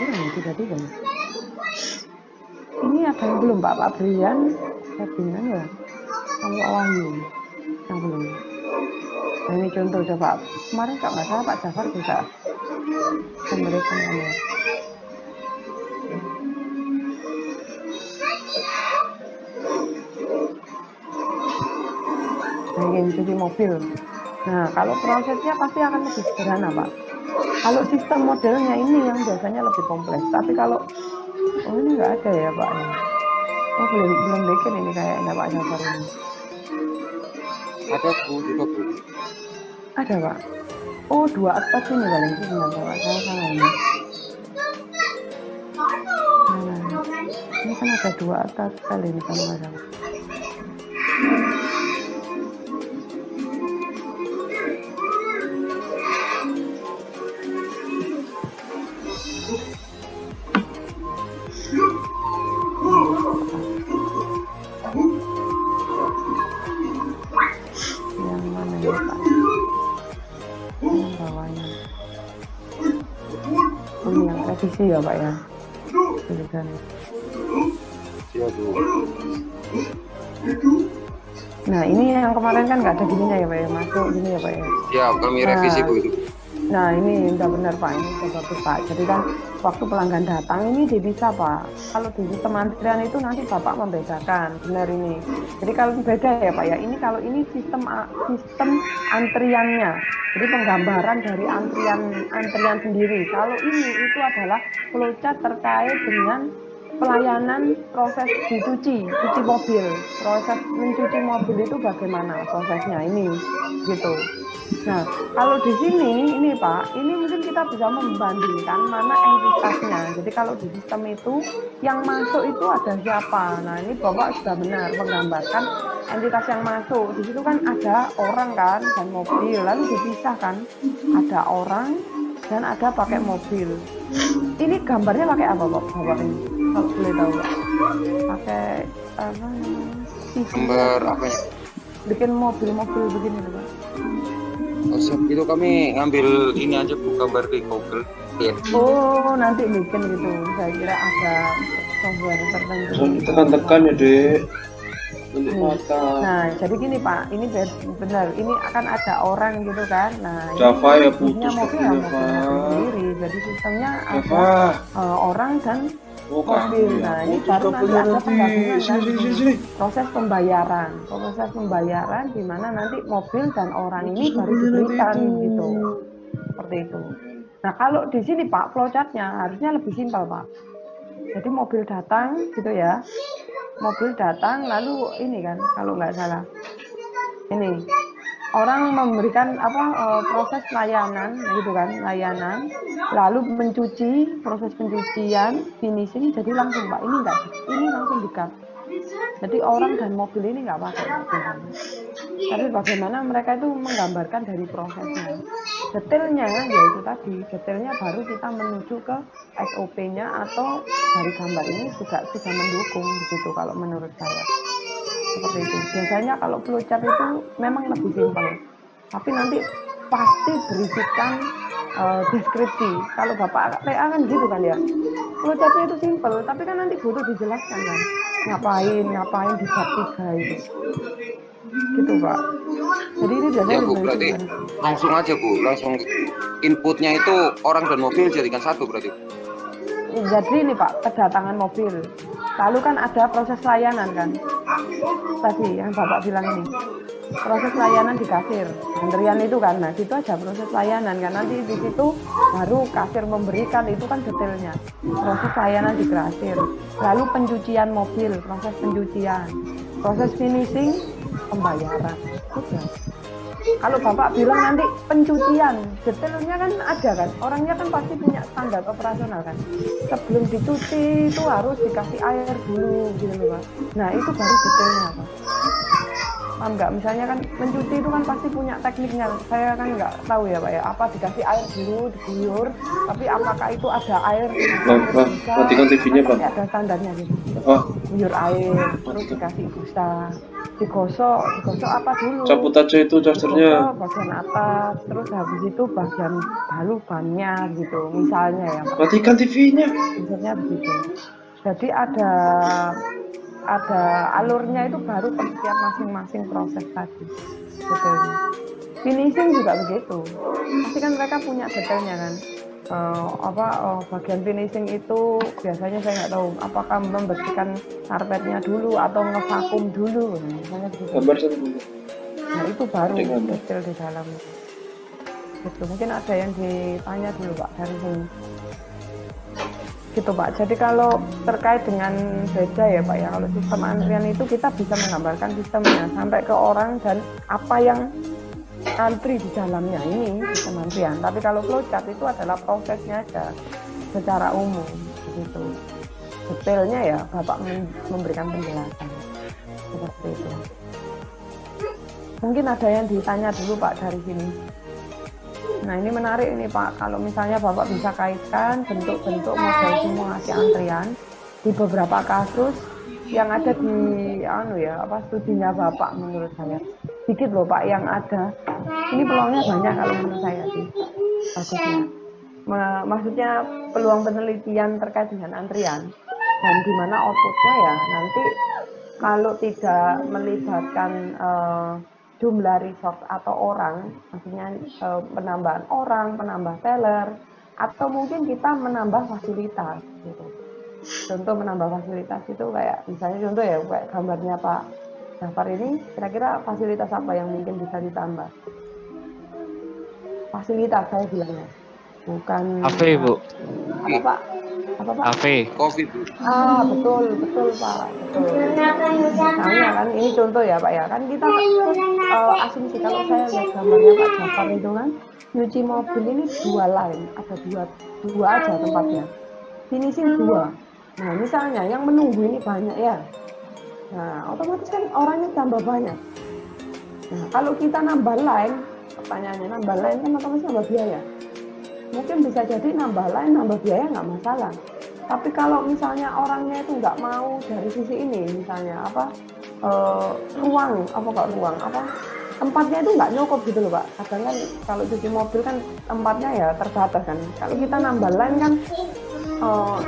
kurang ya 33 ya. Ini ada yang belum Pak Brian, Ferdinand ya, sama Wahyu yang belum. Nah, ini contoh coba. Kemarin kalau nggak salah Pak Jafar juga memberikan ya. Nah, ini cuci mobil. Nah, kalau prosesnya pasti akan lebih sederhana Pak. Kalau sistem modelnya ini yang biasanya lebih kompleks. Tapi kalau ini nggak ada ya Pak ya. Oh belum bikin ini kayaknya Pak Jafar ini. Ada Bu, juga Bu. Ada Pak. Oh 2 atas ini paling sebenarnya Pak. Saya salah ini. Ini kan ada 2 atas kali ini kalau nggak salah. Yang mana ya Pak? Yang bawahnya. Oh, ini yang revisi ya Pak ya. Tulisannya. Iya Bu. Nah ini yang kemarin kan nggak ada gininya ya Pak ya, masuk gini ya Pak ya. Ya kami revisi Bu itu. Nah ini udah benar Pak, ini udah bagus Pak. Jadi kan waktu pelanggan datang ini bisa Pak. Kalau di sistem antrian itu nanti Bapak membedakan benar ini. Jadi kalau beda ya Pak ya, ini kalau ini sistem antriannya. Jadi penggambaran dari antrian sendiri. Kalau ini itu adalah flowchart terkait dengan pelayanan proses cuci mobil. Proses mencuci mobil itu bagaimana prosesnya ini gitu. Nah, kalau di sini ini Pak, ini mungkin kita bisa membandingkan mana entitasnya. Jadi kalau di sistem itu yang masuk itu ada siapa. Nah, ini Bapak sudah benar menggambarkan entitas yang masuk. Di situ kan ada orang kan dan mobil, lalu dipisahkan. Ada orang dan ada pakai mobil. Ini gambarnya pakai apa Bapak ini? Kalau boleh tahu Pak. Pakai apa? Gambar apa ya? Bikin mobil begini loh Pak. Oh, itu kami ngambil ini aja Bu, gambar di Google. Oh, nanti bikin gitu. Saya kira ada software tertentu. Tekan-tekan ya Dek. Untuk mata. Nah, jadi gini Pak, ini benar. Ini akan ada orang gitu kan. Nah, Java ini ya putus mobil sendiri. Jadi sistemnya ada orang dan mobil. Nah, ini baru nanti ada penggabungan kan. Proses pembayaran di mana nanti mobil dan orang ini baru diberikan gitu. Seperti itu. Nah, kalau di sini Pak, flowchartnya harusnya lebih simpel Pak. Jadi mobil datang gitu ya. Mobil datang lalu ini kan kalau nggak salah ini orang memberikan proses layanan gitu kan, layanan lalu mencuci, proses pencucian finishing, jadi langsung Pak ini langsung di-cut. Jadi orang dan mobil ini nggak pakai tapi bagaimana mereka itu menggambarkan dari prosesnya. Detailnya yaitu tadi, detailnya baru kita menuju ke SOP-nya atau dari gambar ini juga sudah mendukung begitu kalau menurut saya. Seperti itu. Biasanya kalau flowchart itu memang lebih simpel. Tapi nanti pasti berisikan deskripsi. Kalau Bapak PA kan gitu kan ya. Flowchartnya itu simpel, tapi kan nanti butuh dijelaskan kan. Ngapain di bab 3 itu. Gitu Pak. Jadi ini biasanya ya Bu, berarti langsung aja Bu, langsung inputnya itu orang dan mobil jadikan satu berarti. Jadi ini Pak, kedatangan mobil. Lalu kan ada proses layanan kan. Tadi yang Bapak bilang ini. Proses layanan di kasir. Antrian itu kan. Nah, situ aja proses layanan kan. Nanti di situ baru kasir memberikan itu kan detailnya. Proses layanan di kasir. Lalu pencucian mobil, proses pencucian. Proses finishing, pembayaran. Sudah. Kalau Bapak bilang nanti pencucian, detailnya kan ada kan, orangnya kan pasti punya standar operasional kan. Sebelum dicuci itu harus dikasih air dulu gitu loh Pak. Nah itu baru detailnya Pak. Paham nggak? Misalnya kan mencuci itu kan pasti punya tekniknya. Saya kan nggak tahu ya Pak ya, apa dikasih air dulu, diguyur, tapi apakah itu ada air? Matikan TV-nya Pak. Ada standarnya gitu. Guyur air, terus dikasih busa. digosok apa dulu? Cabut aja itu chargernya. Digosok bagian atas, terus habis itu bagian bannya gitu, misalnya ya Pak. Matikan TV-nya. Misalnya begitu. Jadi ada alurnya itu baru per setiap masing-masing proses tadi detailnya. Finishing juga begitu. Pasti kan mereka punya detailnya kan. Bagian finishing itu biasanya saya nggak tahu apakah membersihkan karpetnya dulu atau ngevakum dulu, misalnya begitu. Gambar satu dulu. Nah itu baru detail di dalam. Gitu. Mungkin ada yang ditanya dulu Pak dari sini. Gitu Pak. Jadi kalau terkait dengan beda ya Pak ya, kalau sistem antrian itu kita bisa menggambarkan sistemnya sampai ke orang dan apa yang antri di dalamnya ini sistem antrian. Tapi kalau flowchart itu adalah prosesnya aja secara umum begitu. Detailnya ya Bapak memberikan penjelasan seperti itu. Mungkin ada yang ditanya dulu Pak dari sini. Nah ini menarik ini Pak, kalau misalnya Bapak bisa kaitkan bentuk-bentuk model simulasi antrian di beberapa kasus yang ada di studinya Bapak menurut saya. Sedikit loh Pak yang ada. Ini peluangnya banyak kalau menurut saya sih. Bagusnya. Maksudnya peluang penelitian terkait dengan antrian dan di mana outputnya ya nanti kalau tidak melibatkan jumlah resource atau orang, maksudnya penambahan orang, penambah teller, atau mungkin kita menambah fasilitas gitu. Contoh menambah fasilitas itu kayak misalnya contoh ya kayak gambarnya Pak Jafar ini, kira-kira fasilitas apa yang mungkin bisa ditambah? Fasilitas saya bilangnya, bukan. Cafe Bu. Apa Pak? Apa Pak? Cafe. Covid. Betul Pak, betul. Misalnya kan ini contoh ya Pak ya, kan kita asumsi kalau saya lihat gambarnya Pak Jafar itu kan nyuci mobil ini 2 line, ada dua aja tempatnya, finishing 2. Nah misalnya yang menunggu ini banyak ya, nah otomatis kan orangnya tambah banyak. Nah kalau kita nambah line, pertanyaannya nambah line kan otomatis nambah biaya. Mungkin bisa jadi nambah line, nambah biaya nggak masalah. Tapi kalau misalnya orangnya itu nggak mau dari sisi ini, misalnya tempatnya itu nggak nyokop gitu loh Pak. Kadang kan kalau cuci mobil kan tempatnya ya terbatas kan. Kalau kita nambah line kan,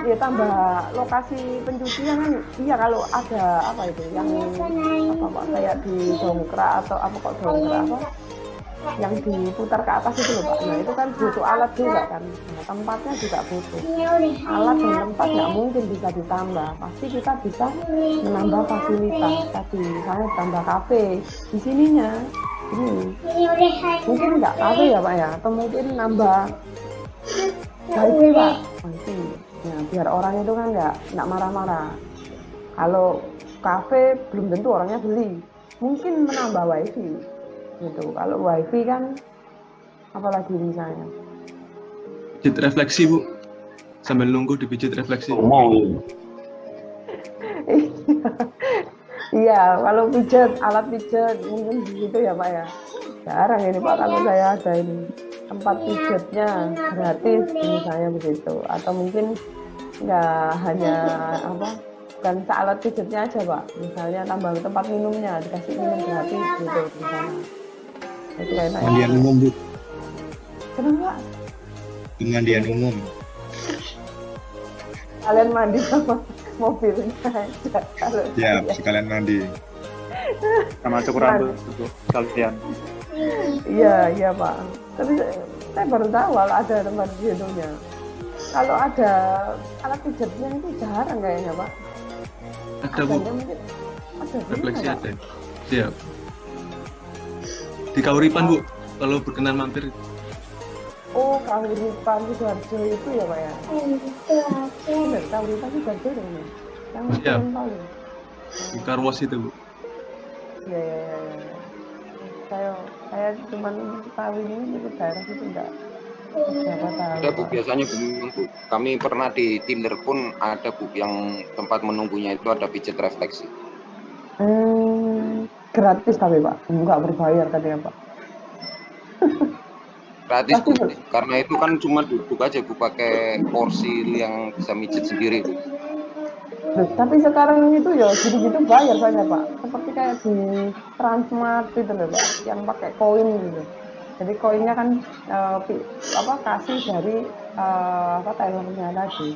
ya tambah lokasi pencucian kan. Iya kalau ada yang kayak di dongkrak atau yang diputar ke atas itu loh Pak. Nah itu kan butuh alat juga kan. Nah, tempatnya juga butuh alat dan tempat, nggak mungkin bisa ditambah. Pasti kita bisa menambah fasilitas tadi, misalnya tambah kafe di sininya. Mungkin nggak kafe ya Pak ya, atau mungkin nambah wifi Pak, wifi. Nah biar orang itu kan nggak marah-marah. Kalau kafe belum tentu orangnya beli, mungkin menambah wifi. Gitu. Kalau wifi kan apalagi misalnya pijit refleksi Bu, sambil nunggu dipijit refleksi. Iya kalau alat pijat mungkin begitu ya Pak ya. Jarang ini Pak kalau saya ada ini tempat pijatnya gratis misalnya begitu, atau mungkin nggak hanya bukan alat pijatnya aja Pak, misalnya tambah tempat minumnya, dikasih minum gratis gitu misalnya. Itu enak. Pemandian umum Bu. Kenapa? Pemandian umum. Kalian mandi sama mobilnya aja. Ya, sekalian mandi. Sama cukur rambut itu sekalian. Iya Pak. Tapi saya baru tahu kalau ada tempat gitunya. Kalau ada alat pijatnya itu jarang kayaknya Pak. Ada Bu. Ada Refleksi ada. Siap. Di Kauripan Bu, kalau berkenan mampir. Oh, Kauripan Sidoarjo itu ya Pak ya? Benar, Kauripan Sidoarjo dong ya? Yang Siap. paling. Di Karwas itu Bu. Iya. Saya cuma tahu ini di daerah itu enggak. Siapa tahu. Ada Bu, biasanya Bu, kami pernah di Tinder pun ada Bu yang tempat menunggunya itu ada pijat refleksi. Gratis tapi Pak, enggak berbayar tadi ya Pak. Gratis Bu, karena itu kan cuma duduk aja Bu, pakai porsi yang bisa mijit sendiri Bu. Loh, tapi sekarang itu ya gitu-gitu bayar saja Pak. Seperti kayak di Transmart gitu loh Pak, yang pakai koin gitu. Jadi koinnya kan kasih dari tellernya tadi.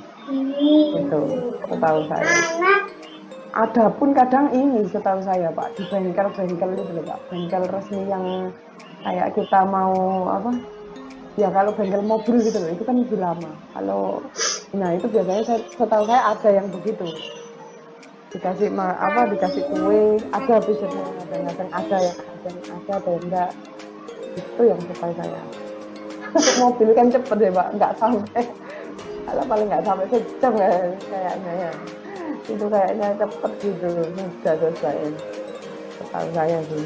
Itu setahu saya. Ada pun kadang ini setahu saya Pak di bengkel-bengkel itu loh Pak, bengkel resmi yang kayak kita mau ya kalau bengkel mobil gitu loh, itu kan lebih lama. Nah itu biasanya setahu saya ada yang begitu. Dikasih kue, ada biasanya kadang-kadang ada yang enggak. Itu yang setahu saya. Mobil kan cepet ya Pak, nggak sampai. Kalau paling nggak sampai sejam ya kayaknya ya. Itu kayaknya cepet gitu, sudah selesai. Setahu saya sih.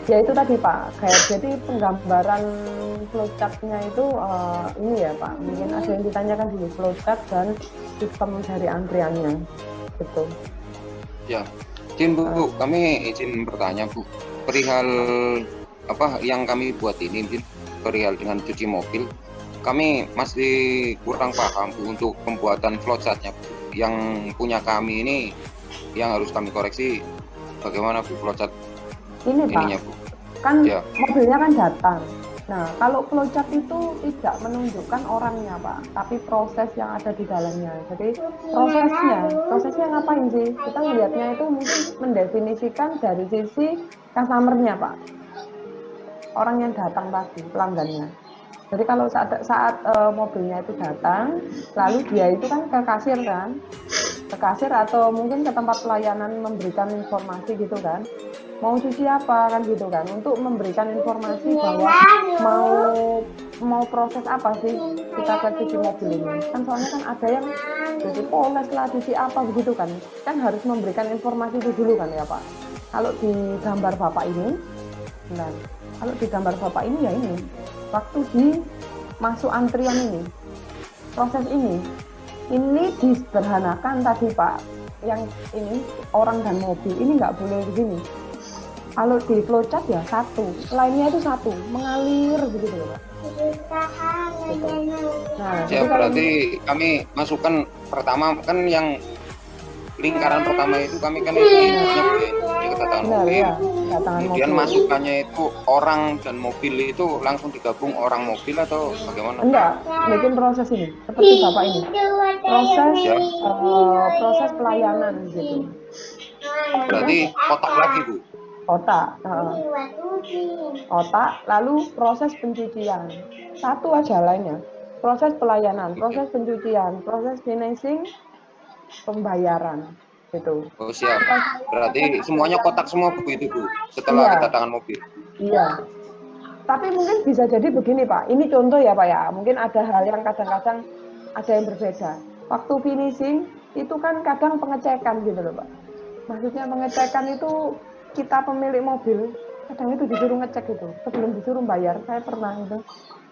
Ya itu tadi Pak, kayak jadi penggambaran flowchart-nya itu ini ya Pak, mungkin ada yang ditanyakan dulu flowchart dan sistem dari antriannya, gitu. Ya, izin Bu, kami izin bertanya Bu, perihal yang kami buat ini, perihal dengan cuci mobil, kami masih kurang paham Bu untuk pembuatan flowchart-nya Bu. Yang punya kami ini, yang harus kami koreksi, bagaimana Bu flowchart? Ini Pak, Bu. Kan ya. Mobilnya kan datang. Nah, kalau flowchart itu tidak menunjukkan orangnya Pak, tapi proses yang ada di dalamnya. Jadi prosesnya ngapain sih? Kita melihatnya itu mungkin mendefinisikan dari sisi customer-nya Pak, orang yang datang tadi, pelanggannya. Jadi kalau saat mobilnya itu datang, lalu dia itu kan ke kasir atau mungkin ke tempat pelayanan memberikan informasi gitu kan, mau cuci apa kan gitu kan, untuk memberikan informasi bahwa mau proses apa sih kita ke cuci mobil ini kan, soalnya kan ada yang cuci poles lah, cuci apa begitu kan harus memberikan informasi itu dulu kan ya Pak. Kalau di gambar Bapak ini, ya ini waktu di masuk antrian ini, proses ini disederhanakan tadi Pak, yang ini orang dan mobil ini nggak boleh begini. Kalau di flowchart ya lainnya itu mengalir begitu Pak. Gitu. Nah, ya berarti kami masukkan pertama kan yang lingkaran pertama itu kami kan kedatangan mobil, kemudian masukannya itu orang dan mobil itu langsung digabung orang mobil atau bagaimana? Enggak, bikin proses ini seperti Bapak ini, proses pelayanan gitu. Berarti kotak lagi Bu? Kotak, lalu proses pencucian, satu aja lainnya, proses pelayanan, proses pencucian, proses finishing, pembayaran gitu. Oh siap. Berarti semuanya kotak semua begitu Bu setelah kedatangan mobil. Iya. Tapi mungkin bisa jadi begini Pak. Ini contoh ya Pak ya. Mungkin ada hal yang kadang-kadang ada yang berbeda. Waktu finishing itu kan kadang pengecekan gitu loh Pak. Maksudnya pengecekan itu kita pemilik mobil kadang itu disuruh ngecek gitu sebelum disuruh bayar. Saya pernah itu.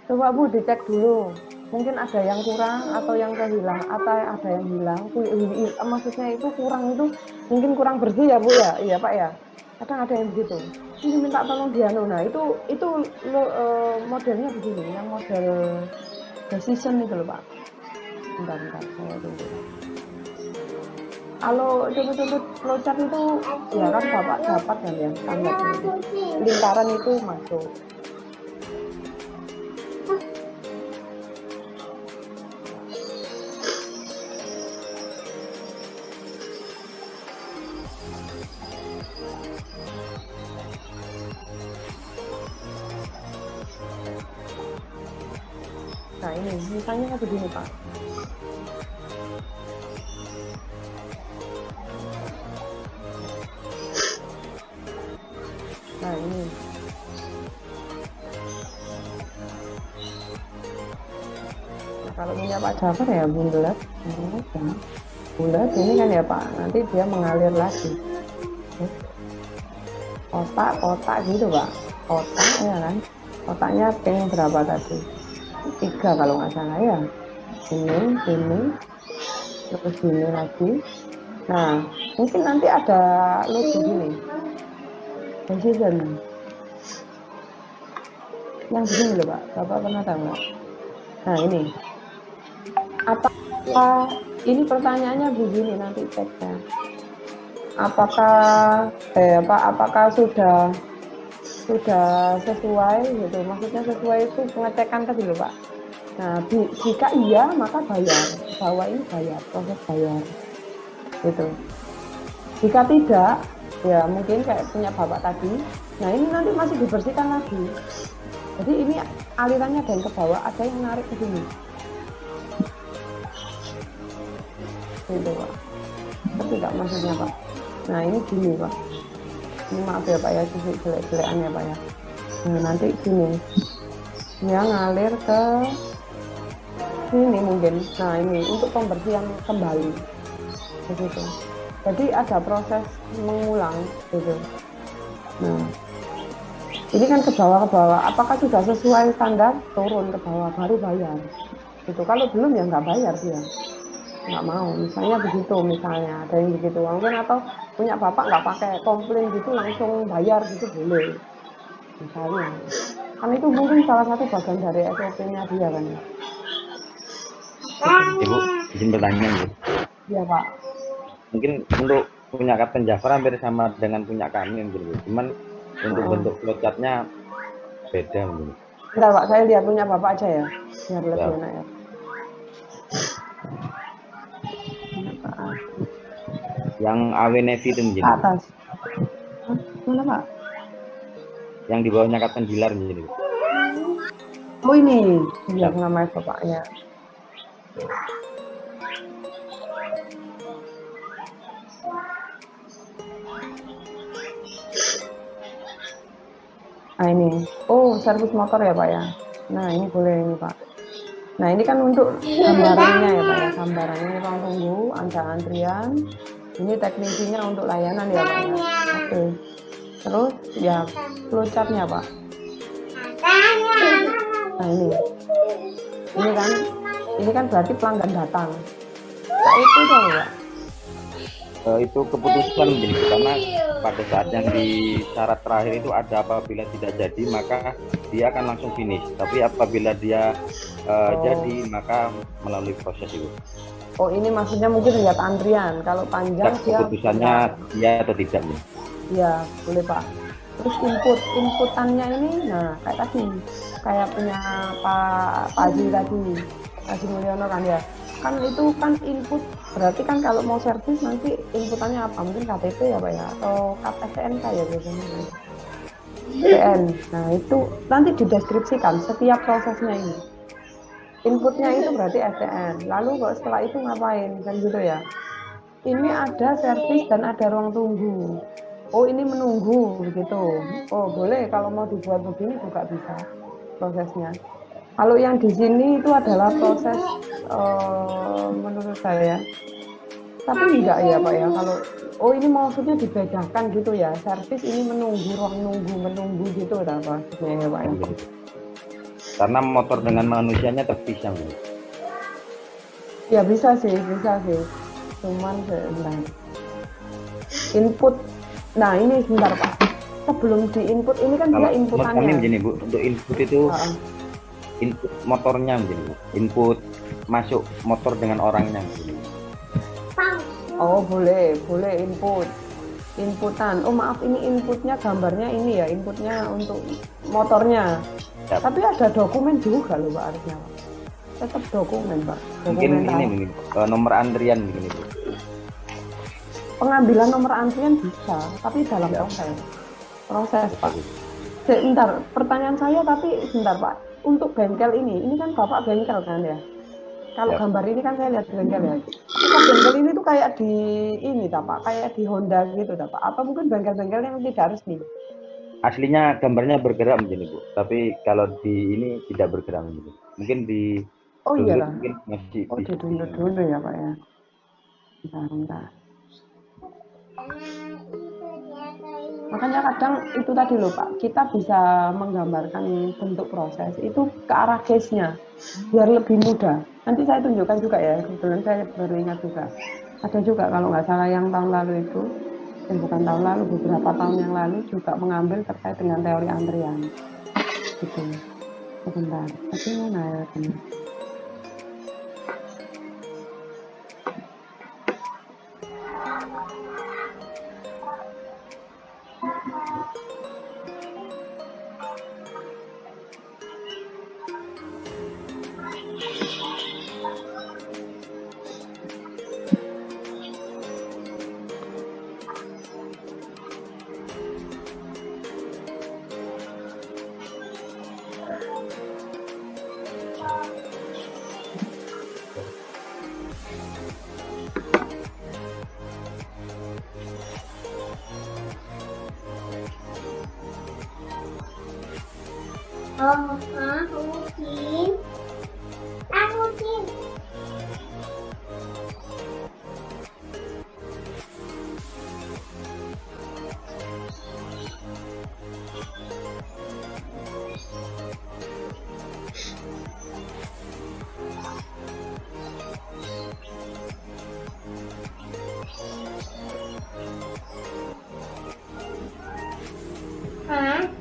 Coba Bu dicek dulu, mungkin ada yang kurang atau yang kehilang atau ada yang hilang. Maksudnya itu kurang, itu mungkin kurang bersih ya Bu ya, iya Pak ya. Kadang ada yang begitu. Ini minta tolong dianu. Nah itu modelnya begini, yang model decision itu loh Pak. Bentar saya tunggu. Kalau contoh-contoh flowchart itu ya kan Bapak dapat kan ya, standarnya lingkaran itu masuk. Nah ini misalnya begini Pak. Nah ini. Nah, kalau punya Pak Jafar ya bulat ini kan ya Pak. Nanti dia mengalir lagi. Kotak gitu Pak. Kotak ya kan. Kotaknya ping berapa tadi? 3 kalau nggak salah ya. Ini terus ini lagi. Nah mungkin nanti ada logo gini, decision yang begini loh Pak. Bapak pernah tahu nggak? Nah ini Ini pertanyaannya begini nanti ceknya. Apakah sudah sesuai gitu? Maksudnya sesuai itu pengecekan tadi loh Pak. Nah, jika iya maka bayar, bahwa ini bayar, proses bayar gitu. Jika tidak, ya mungkin kayak punya bapak tadi, nah ini nanti masih dibersihkan lagi. Jadi ini alirannya dan ke bawah, ada yang narik ke sini. Gitu Pak. Tapi tidak maksudnya Pak. Nah ini gini Pak. Ini maaf ya Pak ya, jelek-jelekan ya Pak ya. Nah nanti gini, dia ngalir ke sini mungkin. Nah ini untuk pembersihan kembali. Begitu. Jadi ada proses mengulang gitu. Nah, ini kan ke bawah. Apakah sudah sesuai standar? Turun ke bawah baru bayar. Gitu. Kalau belum ya nggak bayar dia. Nggak mau. Misalnya begitu, misalnya ada yang begitu. Mungkin atau punya bapak nggak pakai komplain gitu langsung bayar gitu boleh. Misalnya. Kan itu mungkin salah satu bagian dari SOP-nya dia kan. Ibu, izin bertanya Bu. Iya Pak. Mungkin untuk punya Kapten Jafar hampir sama dengan punya kami mungkin Bu. Cuman untuk bentuk flowchartnya beda mungkin. Bentar Pak, saya lihat punya bapak aja ya. Biar lebih enak ya. Yang AW Navy itu mungkin. Atas. Mana Pak? Yang di bawahnya Kapten Bilar mungkin. Oh ini, biar namanya bapaknya. Nah ini, oh servis motor ya Pak ya. Nah ini boleh ini Pak. Nah ini kan untuk gambarannya ya Pak ya, gambarannya ini ruang tunggu, ada antrian. Ini teknisinya untuk layanan ya Pak ya. Oke. Terus ya flowchartnya Pak. Nah ini kan berarti pelanggan datang. Nah, itu dong Pak. Itu keputusan menjadi karena pada saat yang di syarat terakhir itu ada apabila tidak jadi maka dia akan langsung finish, tapi apabila dia jadi maka melalui proses itu. Oh ini maksudnya mungkin lihat antrian, kalau panjang keputusannya ya atau tidak ya? Ya boleh Pak. Terus inputannya ini, nah kayak tadi, kayak punya Pak Haji tadi, Haji Mulyono kan ya. Kan itu kan input, berarti kan kalau mau servis nanti inputannya apa? Mungkin KTP ya Pak ya, atau STNK ya biasanya. PN. Nah itu nanti dideskripsikan setiap prosesnya ini. Inputnya itu berarti STN. Lalu kok setelah itu ngapain? Kan gitu ya. Ini ada servis dan ada ruang tunggu. Oh ini menunggu begitu. Oh boleh kalau mau dibuat begini juga bisa prosesnya. Kalau yang di sini itu adalah proses menurut saya. Tapi enggak ya Pak ya. Kalau oh ini maksudnya dibedakan gitu ya. Servis ini menunggu, ruang menunggu gitu udah maksudnya ya Pak ya. Karena motor dengan manusianya terpisah. Ya bisa sih. Cuman sebentar. Input. Nah ini sebentar Pak. Sebelum di input ini kan dia inputannya. Kami begini Bu, untuk input itu input motornya begini Bu. Input masuk motor dengan orangnya begini. Oh boleh inputan. Oh maaf ini inputnya gambarnya ini ya, inputnya untuk motornya. Ya. Tapi ada dokumen juga loh Pak harusnya Pak. Tetap dokumen Pak. Mungkin ini nomor antrian begini Bu. Pengambilan nomor antrian bisa, tapi dalam proses Pak. Sebentar, pertanyaan saya tapi sebentar Pak. Untuk bengkel ini kan Bapak bengkel kan ya? Kalau gambar ini kan saya lihat bengkel ya. Apakah bengkel ini tuh kayak di ini Pak, kayak di Honda gitu Pak? Apa mungkin bengkel-bengkel yang tidak resmi? Aslinya gambarnya bergerak menjadi Bu, tapi kalau di ini tidak bergerak menjadi. Mungkin di mungkin masih di dulu ya Pak ya. Bentar. Makanya kadang itu tadi loh Pak, kita bisa menggambarkan bentuk proses itu ke arah case-nya biar lebih mudah. Nanti saya tunjukkan juga ya, kebetulan saya baru ingat juga. Ada juga kalau nggak salah yang tahun lalu itu, bukan tahun lalu, beberapa tahun yang lalu juga mengambil terkait dengan teori antrian. Gitu. Sebentar, tapi mana ya?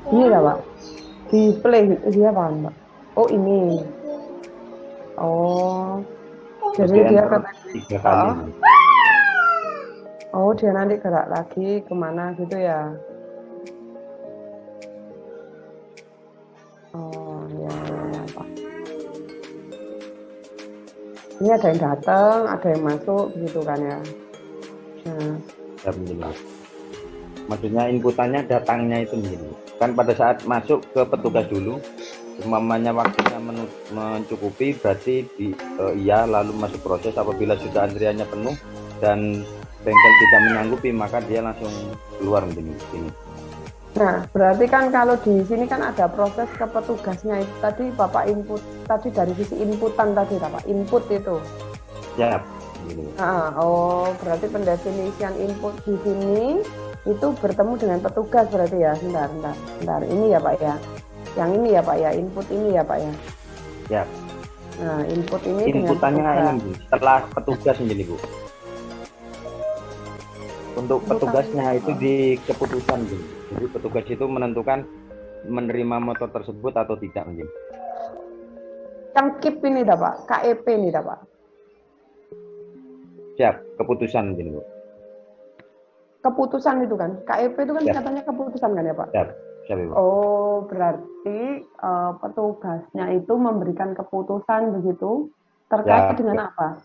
Ini lah Pak. Display dia apa Pak? Oh ini. Oh. Jadi dia kata 3 kali. oh dia nanti gerak lagi kemana gitu ya? Oh ya, ya Pak. Ini ada yang datang, ada yang masuk begitu kan ya? Nah. Ya, begini. Maksudnya inputannya datangnya itu begini. Kan pada saat masuk ke petugas dulu, umpamanya waktunya mencukupi, berarti iya lalu masuk proses. Apabila sudah antriannya penuh dan bengkel tidak menyanggupi, maka dia langsung keluar begini. Nah, berarti kan kalau di sini kan ada proses ke petugasnya itu tadi Bapak input tadi dari sisi inputan tadi Bapak input itu. Ya. Begini. Oh, berarti pendefinisian input di sini itu bertemu dengan petugas berarti ya. Bentar. Ini ya Pak ya. Yang ini ya Pak ya, input ini ya Pak ya. Ya. Nah, input ini inputannya dengan ini setelah petugas menjadi Bu. Untuk petugasnya itu di keputusan Bu. Jadi petugas itu menentukan menerima motor tersebut atau tidak mungkin. Yang KIP ini dah Pak, KEP ini dah Pak. Siap, keputusan mungkin Bu. Keputusan itu kan, KEP itu kan katanya keputusan kan ya Pak? Siap, siap Ibu. Oh, berarti petugasnya itu memberikan keputusan begitu terkait dengan apa?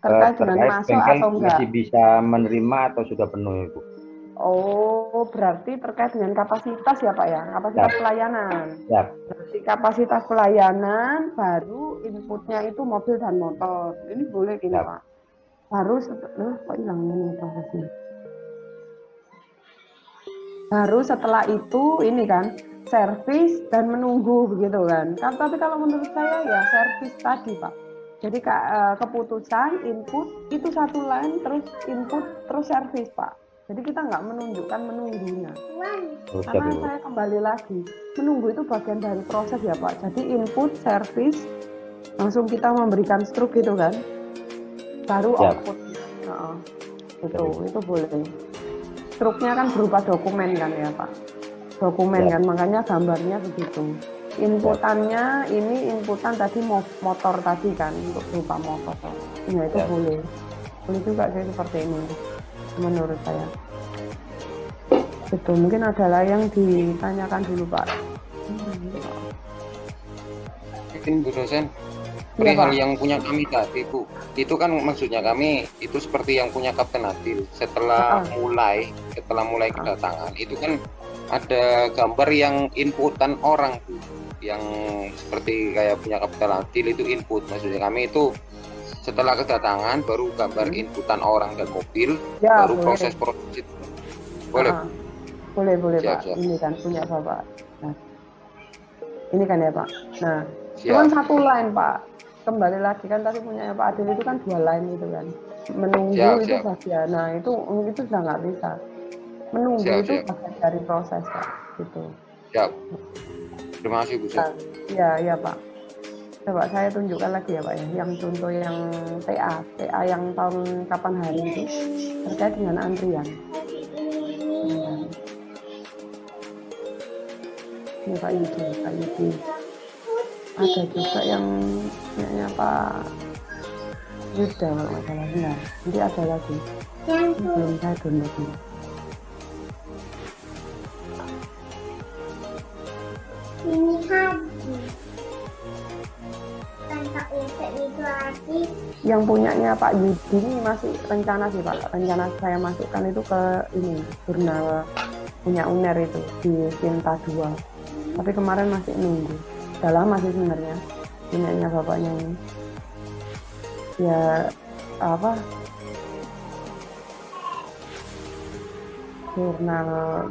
Terkait dengan masuk atau enggak? Masih bisa menerima atau sudah penuh Ibu. Oh, berarti terkait dengan kapasitas ya Pak ya, kapasitas pelayanan. Siap. Berarti kapasitas pelayanan baru inputnya itu mobil dan motor. Ini boleh gini Pak. Baru kok hilang ini prosesnya. Baru setelah itu ini kan servis dan menunggu begitu kan. Tapi kalau menurut saya ya servis tadi Pak. Jadi keputusan input itu satu line terus input terus servis Pak. Jadi kita nggak menunjukkan menunggunya. Karena saya kembali lagi menunggu itu bagian dari proses ya Pak. Jadi input servis langsung kita memberikan struk gitu kan. Baru output. Itu boleh. Struknya kan berupa dokumen kan ya Pak. Dokumen kan, makanya gambarnya begitu. Inputannya ini inputan tadi motor tadi kan untuk berupa motor. Ya itu boleh. Boleh juga sih seperti ini menurut saya. Itu mungkin adalah yang ditanyakan dulu Pak. Mungkin Bu dosen, perihal yang punya kami tadi Bu, itu kan maksudnya kami itu seperti yang punya Kapten Adil setelah mulai kedatangan itu kan ada gambar yang inputan orang Bu, yang seperti kayak punya Kapten Adil itu input, maksudnya kami itu setelah kedatangan baru gambar inputan orang dan mobil, baru boleh. proses itu boleh. Boleh siap, Pak. Siap. Ini kan punya Bapak. Nah, ini kan ya Pak. Nah, Siap. cuman satu line Pak. Kembali lagi kan tadi punya Pak Adil itu kan 2 line itu kan. Menunggu itu bagian. Nah itu sudah nggak bisa. Menunggu itu bagian dari proses Pak. Gitu. Siap. Terima kasih Bu. Iya Pak. Coba saya tunjukkan lagi ya Pak ya. Yang contoh yang TA yang tahun kapan hari itu terkait dengan antrian. Ini Pak Yudi. Ada juga yang punyanya Pak Yuda kalau nggak salah. Nah, nanti ada lagi. Belum saya download ini. Ini lagi. Yang punyanya Pak Yudi ini masih rencana sih Pak. Rencana saya masukkan itu ke ini jurnal punya UNER itu di Sinta 2. Tapi kemarin masih nunggu. Udah lama sih sebenarnya punyanya bapaknya ini. Ya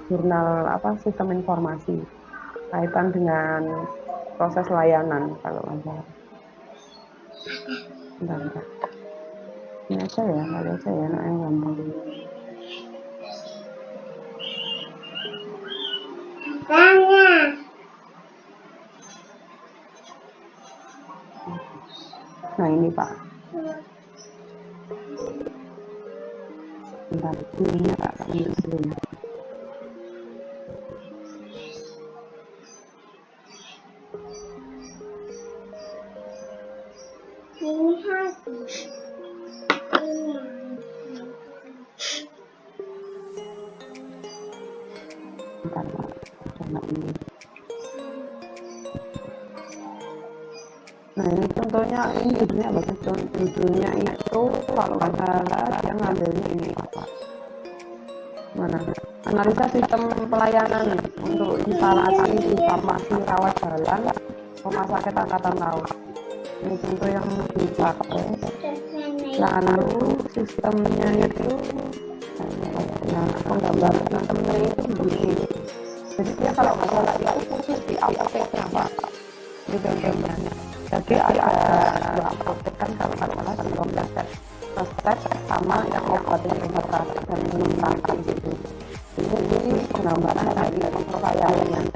jurnal sistem informasi kaitan dengan proses layanan kalau ada. Bentar. Ini aja ya, kali aja ya, yang gampang. Nah ini Pak. Bentar, ini Pak, ambil dulu. Bentar Pak, coba ini. Nah ini contohnya, ini judulnya bagus, judulnya itu kalau nggak salah dia ngambilnya ini Pak. Mana? Analisa sistem pelayanan untuk instalasi di farmasi rawat jalan rumah sakit angkatan laut. Ini contoh yang dipakai. Lalu sistemnya itu, nah penggambaran sistemnya itu begini. Jadi dia kalau nggak salah itu khusus di apoteknya Pak. Di gambarnya. Jadi ada dua apotek kan kalau nggak salah di resep sama yang obat dan minum tangki gitu. Ini penggambaran dari pelayanannya.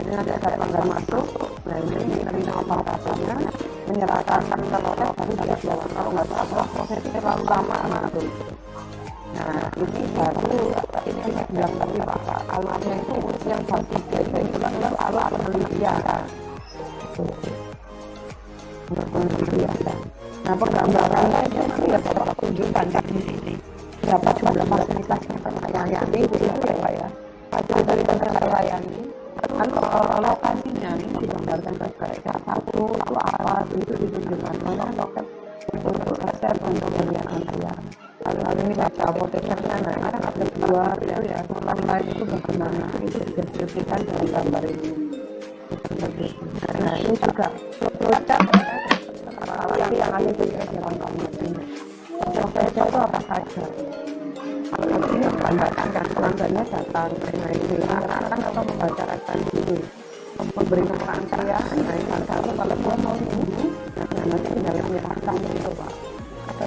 Jadi nanti ada pelanggan masuk, nah ini minum obatnya, menyerahkan telepon baru dia jalan. Kalau nggak salah prosesnya terlalu lama gitu. Nah ini baru ini kita bilang tadi Pak, alatnya itu yang bagus itu alat penelitian. Nah penggambarannya itu nanti ya Bapak tunjukkan di sini berapa jumlah fasilitas yang terlayani itu ya Pak ya, fasilitas yang terlayani. Lalu lokasinya ini digambarkan kayak satu itu apa itu ditunjukkan mana loket untuk resep untuk bagian antrian. Lalu ini baca apoteknya nah kan ada dua ya orang lain itu bagaimana itu dideskripsikan dengan gambar ini. Nah ini juga flowchart yang ada di dalam komputernya. Flowchart itu apa saja? Kalau ini menggambarkan kan pelanggannya datang, nah ini akan atau membacakan dulu, memberi nomor antrian, nah ini kalau dia mau ini, nah nanti tinggal menyerahkan itu Pak.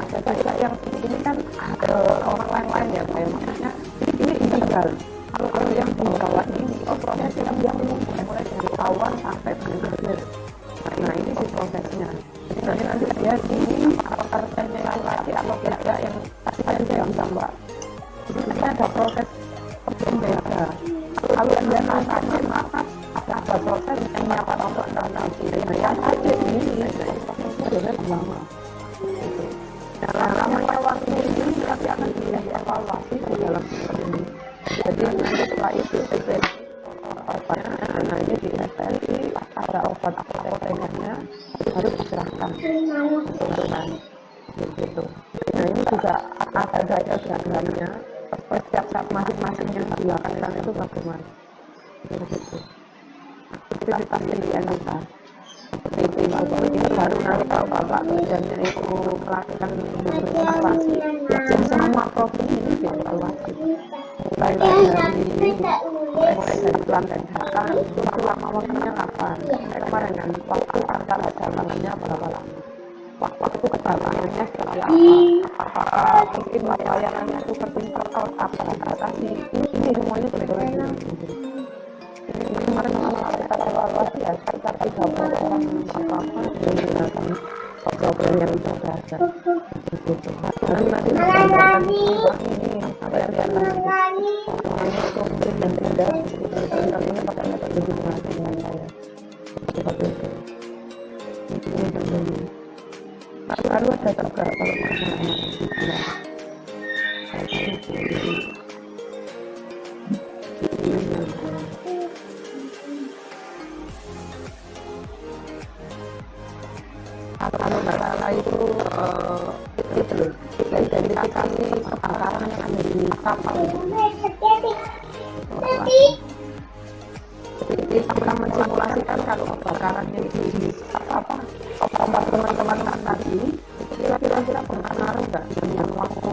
Ada yang ini kan ada orang lain ya Pak, maksudnya ini tinggal. Kalau yang penggalan ini, proses yang mulai dari awal sampai akhir. Nah ini di prosesnya. Jadi nanti dia ini apakah resepnya laki atau tidak yang tadi saya bilang Pak. Jadi nanti ada proses pembeda. Kalau dia nanti maka ada proses yang nyawa untuk nanti. Nah yang aja ini prosesnya lama. Nah namanya waktu ini nanti akan dievaluasi di dalam sistem ini. Jadi nanti setelah itu obatnya, nah ini di SPLI ada obat apoteknya harus diserahkan kebetulan gitu. Nah ini juga ada diagramnya setiap masing-masing yang dilakukan itu bagaimana gitu. Aktivitas pilihan kita seperti itu baru nanti kalau Bapak kerjanya itu melakukan evaluasi semua provinsi ini dievaluasi mulai dari pelanggan datang itu lama waktunya kapan kemarin kan waktu antara jalanannya berapa lama waktu kedatangannya seperti apakah mungkin layanannya itu tertinggal atau apa atasi ini semuanya berbeda. Ini kemarin kita evaluasi ya sekitar 30 orang apa-apa yang menggunakan program yang sudah ada gitu. Nanti menggunakan ini apa yang dia lakukan untuk dan tidak ini pakai metode simulasi dengan saya seperti itu. Ini contohnya. Lalu ada juga kalau masalah kalau masalah itu identifikasi kebakaran yang ada di kapal jadi kita mensimulasikan kalau kebakarannya itu di apa teman-teman tadi kira-kira berpengaruh nggak dengan waktu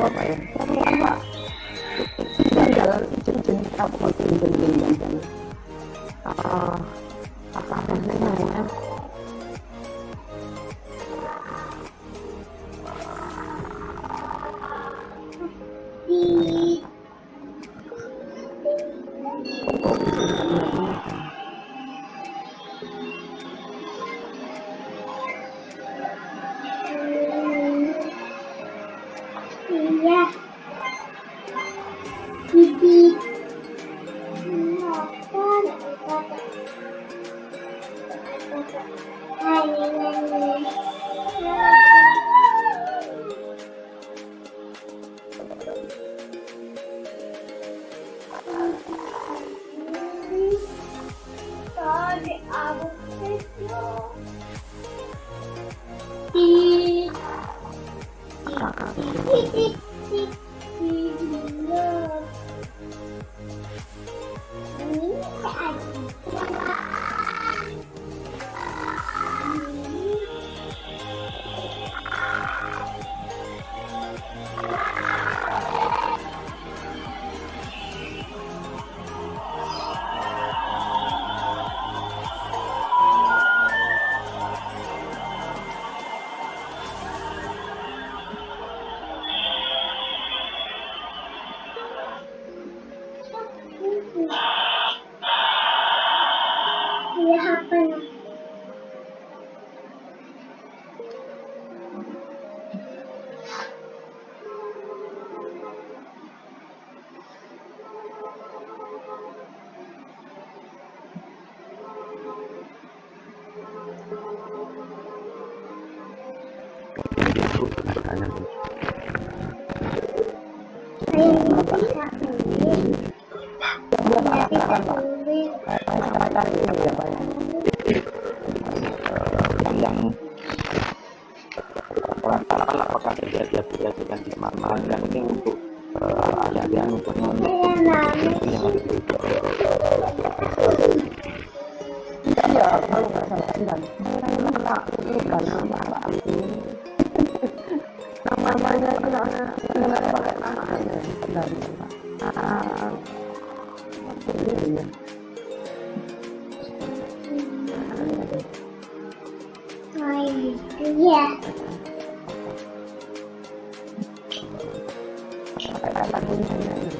apa ya apa tinggal izin kapal izin apakah Iya. Gigi. Iya, apa ya? yang perantaraan apakah terjadi di mana dan ini untuk aliran untuk Iya, kalau nggak salah 9. Namanya nggak pakai namanya sebenarnya, Pak. Iya. Iya. Pakai kata kuncinya ini.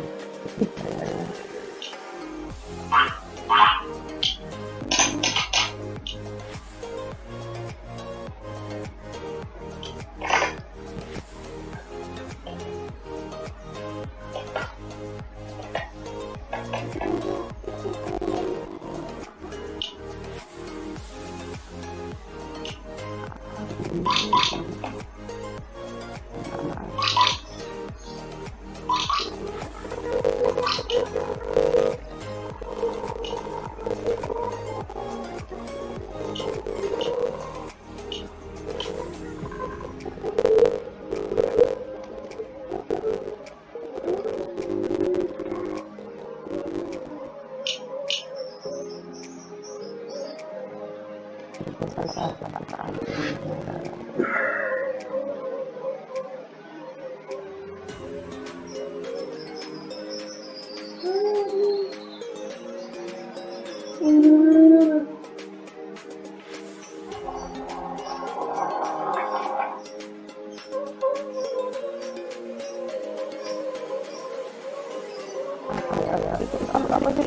Apa sih?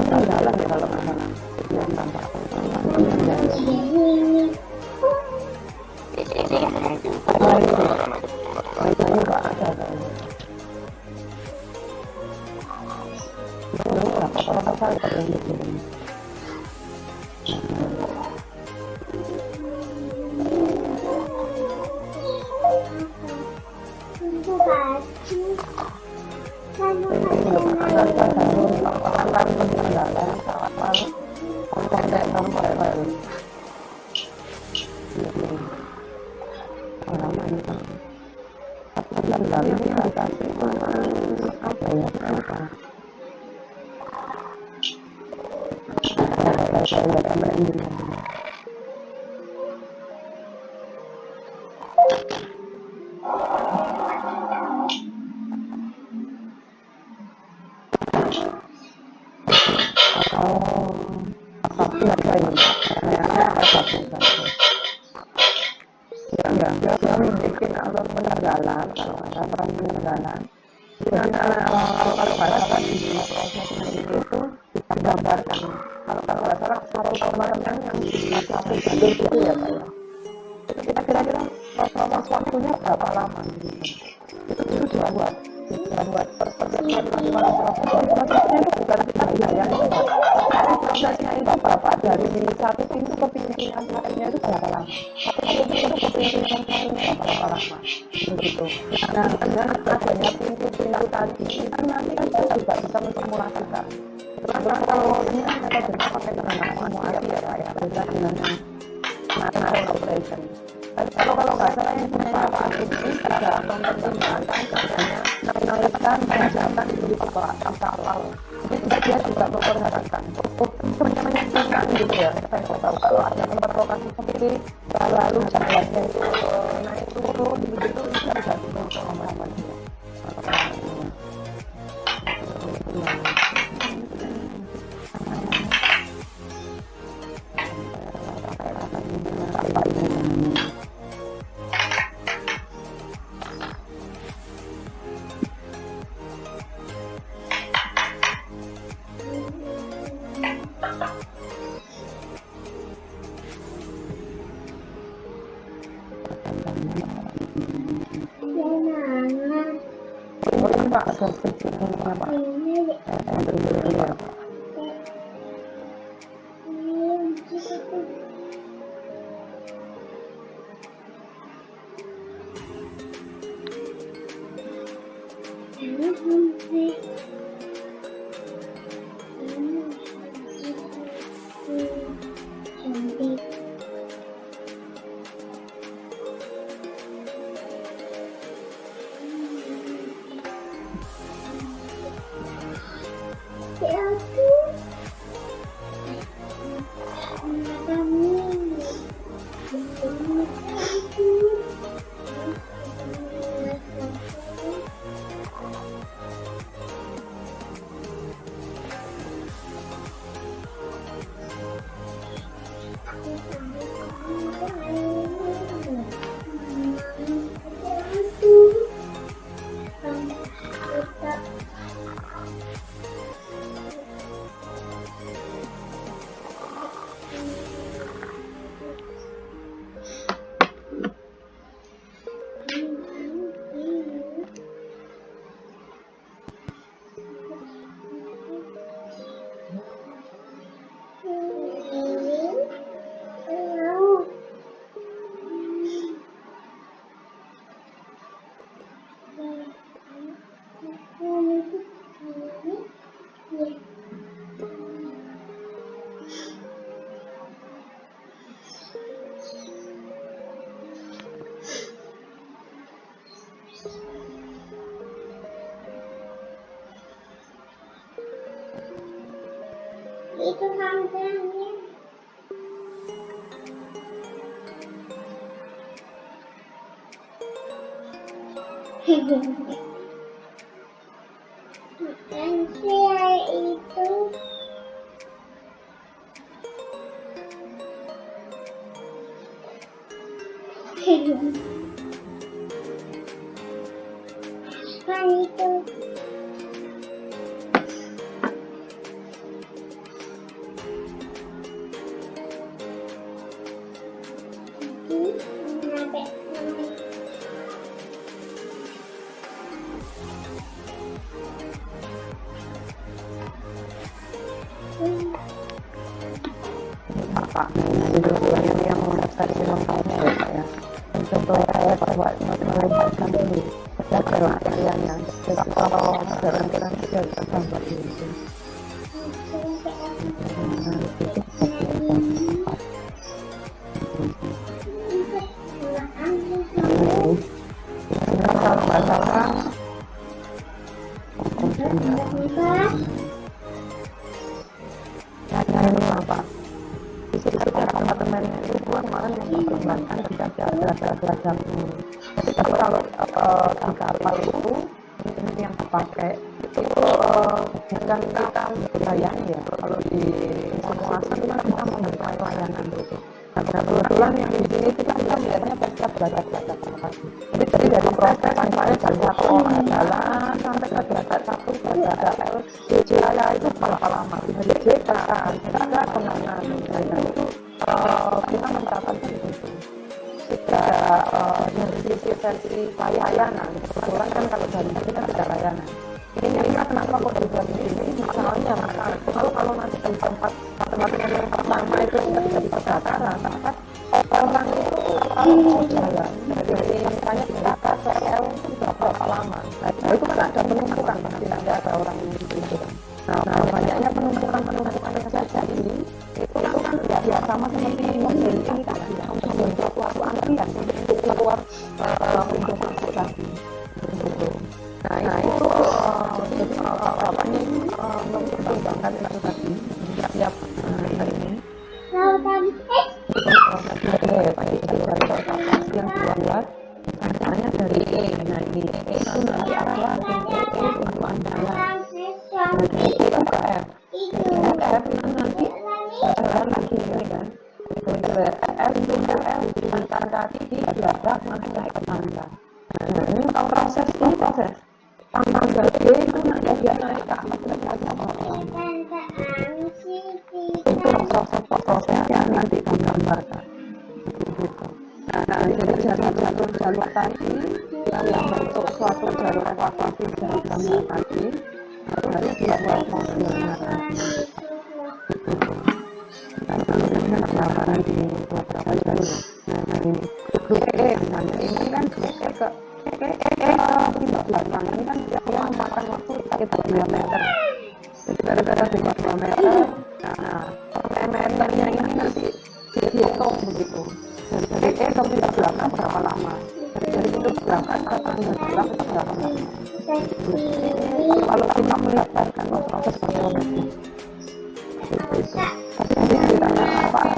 Jalan ya kalau nggak salah. Biasanya memang tuh Kayaknya nggak ada. Berapa kali pada gitu. Bikin alur penanggalan, kalau ada peran penanggalan. Jadi kalau nggak dapat di prosesnya itu digambarkan. Kalau nggak salah kemarin yang di satu jalur itu ya Pak ya. Itu kita kira-kira waktunya berapa lama gitu. Itu dibuat persiapan prosesnya itu bukan kita bayang, tapi prosesnya itu Bapak dari satu pintu ke pintu yang lainnya itu berapa lama? Satu pintu ke pintu yang lainnya berapa lama? Begitu. Nah, dengan adanya pintu-pintu tadi itu nanti kan kita juga bisa mensimulasikan. Terus kalau ini kan kita bisa pakai dengan simulasi ya Pak ya, bisa dengan manual operation. Kalau nggak salah yang Pak ini juga mempertimbangkan adanya menaikkan penjaman di kapal. Jadi dia juga memperhatikan menyampaikan gitu ya. Saya tahu kalau ada tempat lokasi sendiri, lalu jalannya itu naik turun gitu itu bisa diperhatikan. Pak, Pak. Itu harganya. Dan saya itu kan itu Pak, itu yang tadi bilang ya Pak ya. Untuk saya bahwa melihatkan ini adalah kalian yang kalau jalan-jalan juga sampai itu. Kalau nggak salah ini apa? Setiap apartemennya itu kemarin mempertimbangkan tidak ada belajar dulu. Jadi kalau di kapal itu ini yang dipakai itu bukan kita bayang ya. Kalau di simulasi itu kan kita memberikan layanan itu. Nah kebetulan yang di sini itu kan kita melihatnya setiap belajar tadi. Jadi dari proses sampai dari satu orang jalan sampai ke satu ada LJA itu berapa lama? Dari JK, ada penanganan, itu kita mencatat itu. Jika dari sisi layanan, kebetulan kan kalau dari sini kan ada layanan. Ini kenapa kok dari ini? Misalnya, kalau nanti di tempat yang pertama itu terjadi pendaftaran, orang itu kalau mau jalan dari misalnya data PL itu berapa lama? Nah itu kan ada penumpukan, tidak ada orang yang ditunjukkan. Nah banyaknya penumpukan yang terjadi itu kan ya sama seperti mobil ini kan membuat suatu antrian untuk keluar untuk masuk lagi. Nah itu bapaknya ini mempertimbangkan itu tadi setiap hari ini. Yang dibuat misalnya dari E, nah ini itu nanti ada untuk andalan. Dari E ke F, F itu nanti jalan lagi ini kan. F itu F dihantar kaki di belakang nanti naik ke tangga. Nah ini proses. Tangga G itu nanti dia naik ke atas derajatnya bawah. Itu prosesnya nanti digambarkan. Nah, jadi jalur tadi yang bentuk suatu jalur evakuasi jalur tadi harus dibuat mobilnya tadi. Nah, kenapa di beberapa jalur? Nah, ini grup E, ini kan grup E ke pintu belakang ini kan dia memakan waktu sekitar 2 meter. Jadi gara-gara 2 meter, nah meternya ini nanti dihitung begitu. Dari E ke pintu belakang berapa lama? Dari pintu belakang ke tangga belakang berapa lama? Kalau kita melihatkan proses berprogresif itu. Tapi nanti ditanya apa ya?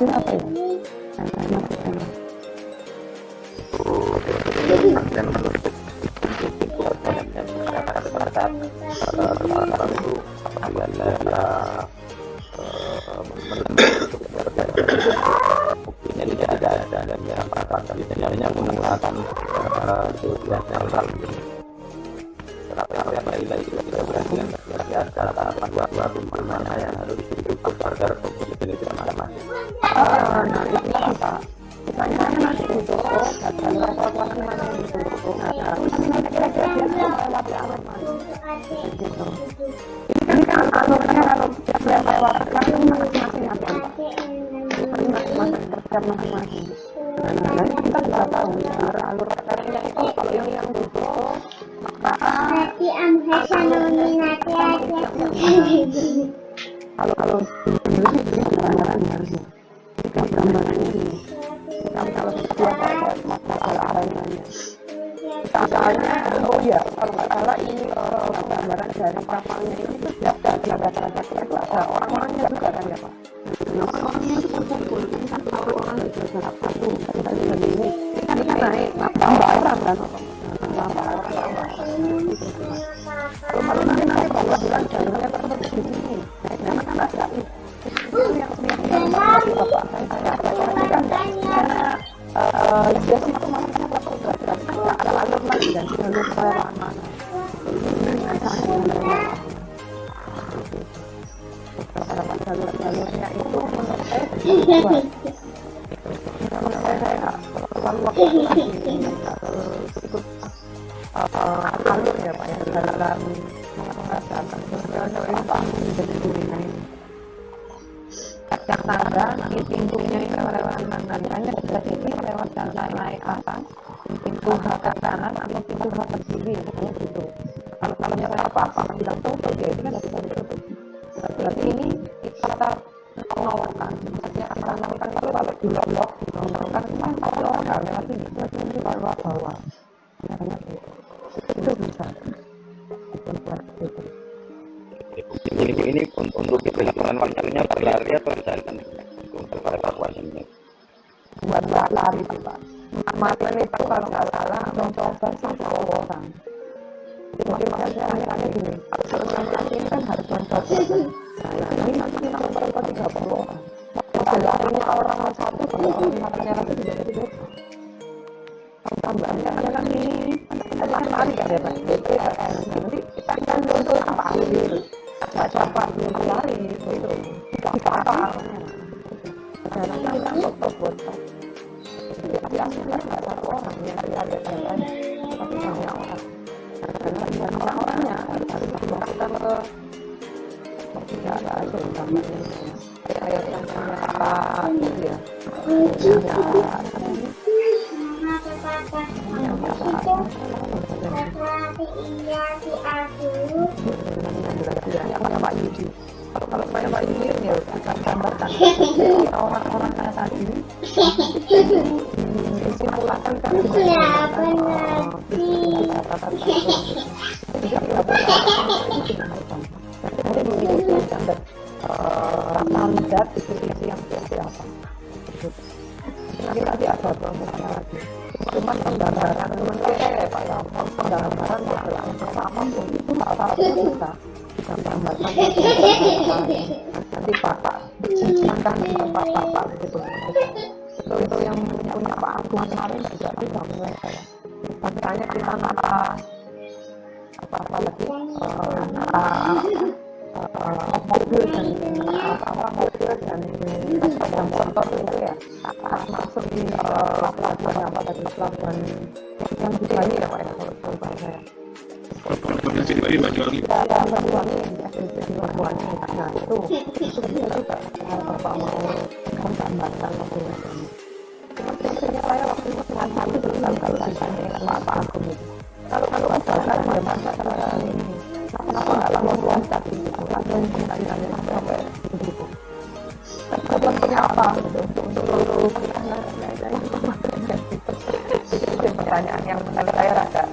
Buktinya tidak ada dan yang misalnya menggunakan itu tidak berarti ada tahapan mana yang harus ditutup agar bukti ini tidak masuk. Nah itu bisa. Misalnya nanti ditutup, dan evakuasi mana yang ditutup. Nah nanti kira-kira dia melewati alur mana? Gitu. Ini kan alurnya kalau dia melewati kan masing-masing apa? Masing-masing. Nah nanti kita bisa tahu alur PL-nya itu kalau yang ditutup kalau ini gambarannya kalau kita masalah arahnya misalnya kalau nggak salah ini gambaran dari kapalnya itu setiap itu ada orang-orangnya juga kan ya Pak. Orang-orangnya itu terkumpul ini kan kalau orang itu berapa satu ini kan naik tambah orang kan kalau nanti bulan jalurnya tertutup di sini nah kan ada itu yang Bapak saya kan karena biasa itu masuknya Bapak udah ada alur lagi dan jalur kelewatan mana ini misalnya beberapa jalurnya itu menurut saya buat menurut saya terlalu waktu lagi ikut alur ya Pak ya dalam mengatakan kacang tangga nanti pintunya itu lewat tangga sudah jadi lewat jalan naik atas pintu ke kanan atau pintu ke kiri gitu. Kalau misalnya apa-apa bilang tutup ya itu kan tidak bisa ditutup. Berarti ini kita menolakkan maksudnya akan menolakkan kalau di lock menolakkan memang kalau orang nggak lewat ini itu lewat bawah itu bisa ini untuk diperlakukan waktunya berlari atau berjalan untuk evakuasinya buat lari Pak. Kemarin itu kalau nggak salah mencoba 1 orang. Jadi misalnya gini, kalau ini kan harus mencoba. Nah ini nanti kita mencoba 30 orang. Jalannya orang satu kalau misalnya lagi tidak itu. Tambahnya kan ini lari kan ya Pak. Nanti kita kan untuk apa? kapal. Dan nanti kita foto. Tapi aslinya nggak satu orang yang lihat datanya, tapi banyak orang. Dan orang-orangnya harus dimasukkan ke tidak ada gambarnya. Kayak yang punya gitu ya. Pak Yudi. Kalau Pak Yudi ya akan gambarkan orang-orang kayak tadi. Disimulasikan kan kandidat itu yang seperti apa. Nanti ada promonya lagi. Cuma penggambaran Pak ya, penggambaran apa pun itu apa-apa bisa gambarkan. Nanti Bapak disimpan Bapak gitu. Itu yang punya Pak Agung kemarin juga tidak mulai saya. Makanya kita apa lagi mobil dan sepeda motor itu ya masuk di pelabuhan apa tadi pelabuhan yang di Bali ya Pak ya kalau saya. Banyuwangi. Nah itu juga Bapak mau menggambarkan mobilnya. Sebenarnya saya waktu itu cuma satu kalau dibandingkan Pak Agung itu. Kalau ada kan ya masa ini. Kenapa nggak lama buat tadi itu kan dan pertanyaannya sampai begitu. Contohnya apa untuk pertanyaan yang menurut saya rada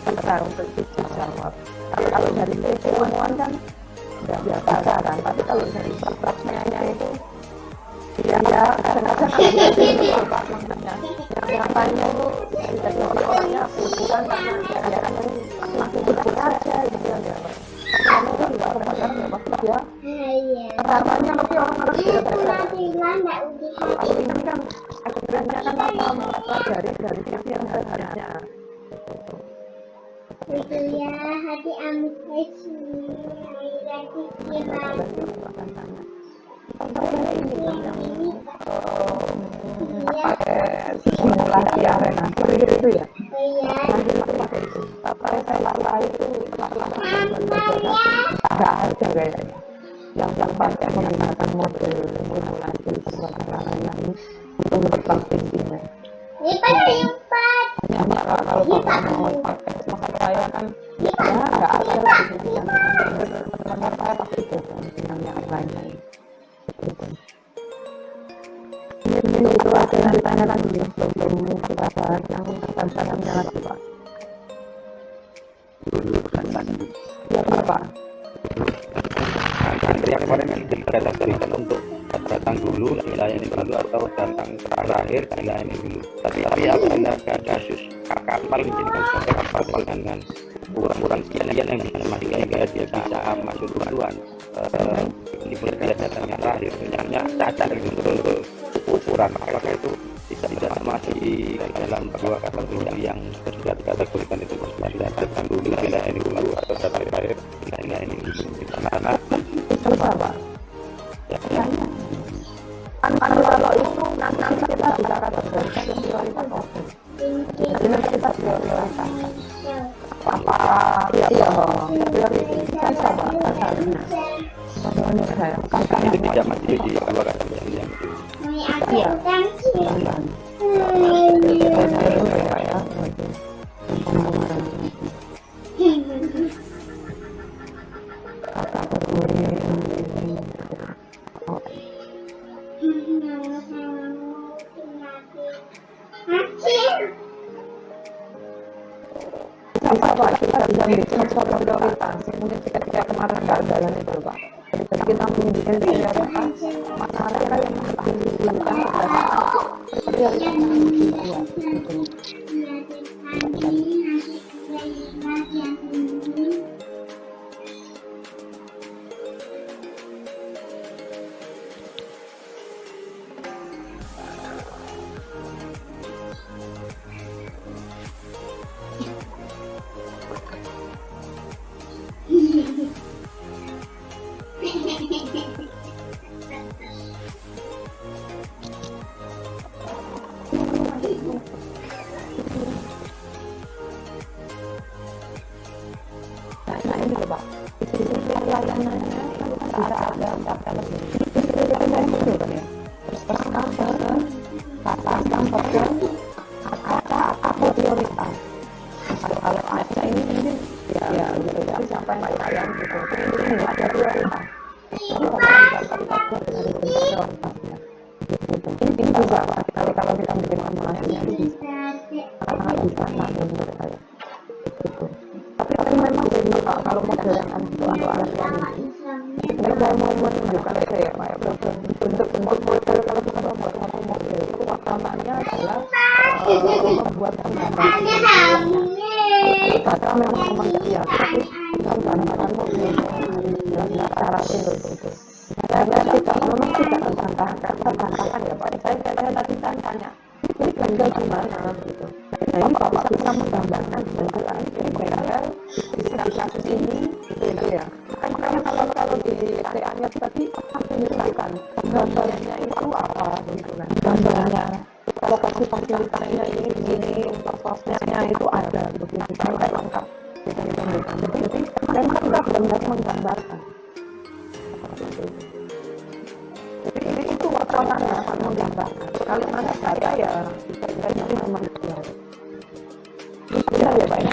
besar untuk dijawab. Kalau dari ilmuwan kan nggak biasa kan, tapi kalau dari prakteknya itu ya kadang-kadang apa maksudnya yang nyatanya itu dari orangnya bukan karena langsung kita aja gitu ya. Karena itu juga kadang-kadang maksud ya katanya tapi orang harus beda-beda. Kalau ini kan akhirnya kan apa dari sisi yang seharusnya. Itu ya hati amat pakai simulasi arena itu ya. Apa saya lalu itu ada aja kayaknya yang pakai menggunakan model simulasi arena ini untuk berpraktiknya. Hanya kalau Bapak mau pakai masa saya kan ya nggak ada yang teman-teman saya pasti dengan yang lainnya. Ini itu ada yang ditanyakan sebelum kita bahas yang pertanyaannya lagi Pak. Ya Pak. Yang kemarin yang dikategorikan untuk datang dulu dilayani dulu atau datang terakhir dilayani dulu. Tapi apabila ada kasus kapal menjadikan suatu kapal dengan ukuran sekian yang masih dia bisa masuk duluan. Ini boleh dia datang yang terakhir. Misalnya cacat untuk ukuran apakah itu tidak masih dalam dua kategori yang sudah dikategorikan itu masih datang dulu dilayani dulu atau datang terakhir dilayani dulu. Karena Pak. Ya. Kalau itu nanti kita bisa kategorikan prioritas oke. Jadi nanti kita prioritaskan apa ya prioritas apa asalnya. Menurut saya itu tidak masih di dua kategori yang itu. Iya. Pak, kita bisa bikin suatu prioritas mungkin ketika kemarin nggak jalan itu Pak. Jadi kita membuat prioritas masalah yang dilakukan capek lebih. Jadi saya mundur kan ya. Terus cover, pasang bagian apa prioritas. Kalau ada ini mungkin ya gitu ya siapa yang layan gitu. Ini nggak ada prioritas. Jadi kita dari prioritasnya. Ini bisa kalau kita bikin manualnya bisa sangat bisa menurut saya. Tapi memang jadi kalau model yang untuk anak ini, ini saya mau menunjukkan aja ya Pak ya, bentuk model kalau kita membuat satu model itu warnanya adalah membuat gambar. Karena memang teman ya, tapi gambar model jelas cara itu. Saya tidak membantahkan ya Pak. Saya tadi tanya, ini bengkel gimana gitu. Jadi Bapak bisa menggambarkan dengan jelas ini bengkel di kasus ini gitu ya. Makanya kalau di area-nya tadi menjelaskan gambarnya itu apa gitu kan. Gambarnya lokasi fasilitasnya ini untuk sosnya itu ada begitu sampai lengkap. Jadi memang kita benar-benar menggambarkan. Jadi itu warnanya akan menggambarkan. Kalau mana saya ya saya memang jelas. Ya Pak ya,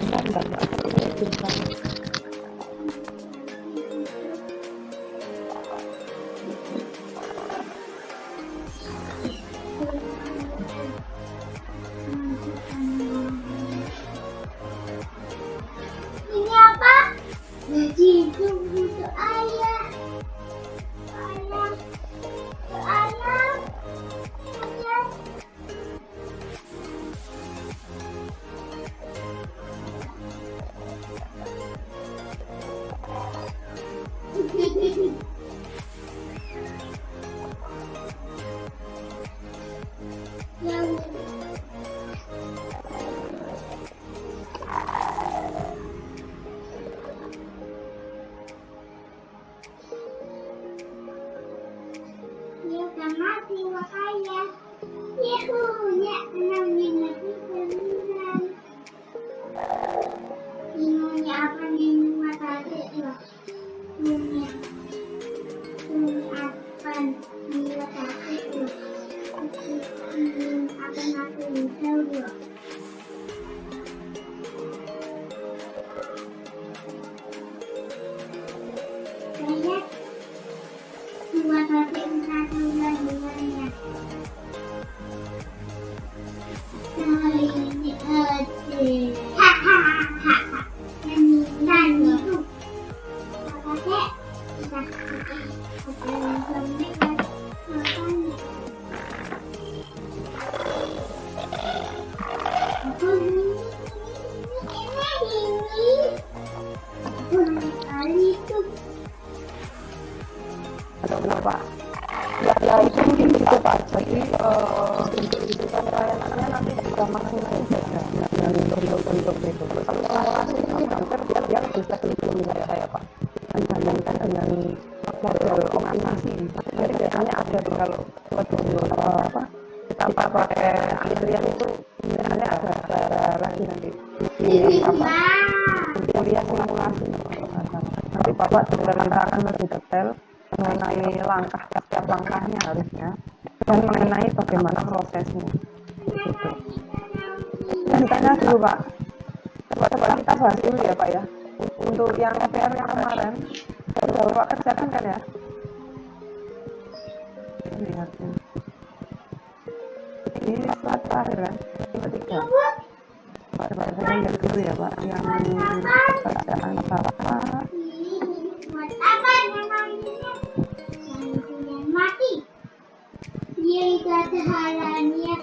ini apa? Jadi itu butuh ayam. Pak. Ya itu mungkin itu Pak. Jadi itu kan layanannya nanti juga masing-masing beda dengan bentuk-bentuk itu. Kalau layanannya ini hampir dia bisa dilindungi saya Pak. Dibandingkan dengan model optimasi. Jadi biasanya ada tuh kalau kita pakai antrian itu biasanya ada lagi nanti di lihat simulasi. Nanti Bapak akan lebih detail mengenai langkah setiap langkahnya harusnya dan mengenai bagaimana prosesnya gitu. Dan tanya dulu Pak, coba kita bahas dulu ya Pak ya untuk yang PR yang kemarin sudah Bapak kerjakan kan ya? Lihat ini slide terakhir kan, ketiga. Coba saya lihat dulu ya Pak yang kerjaan Bapak. Dia itu ada halannya.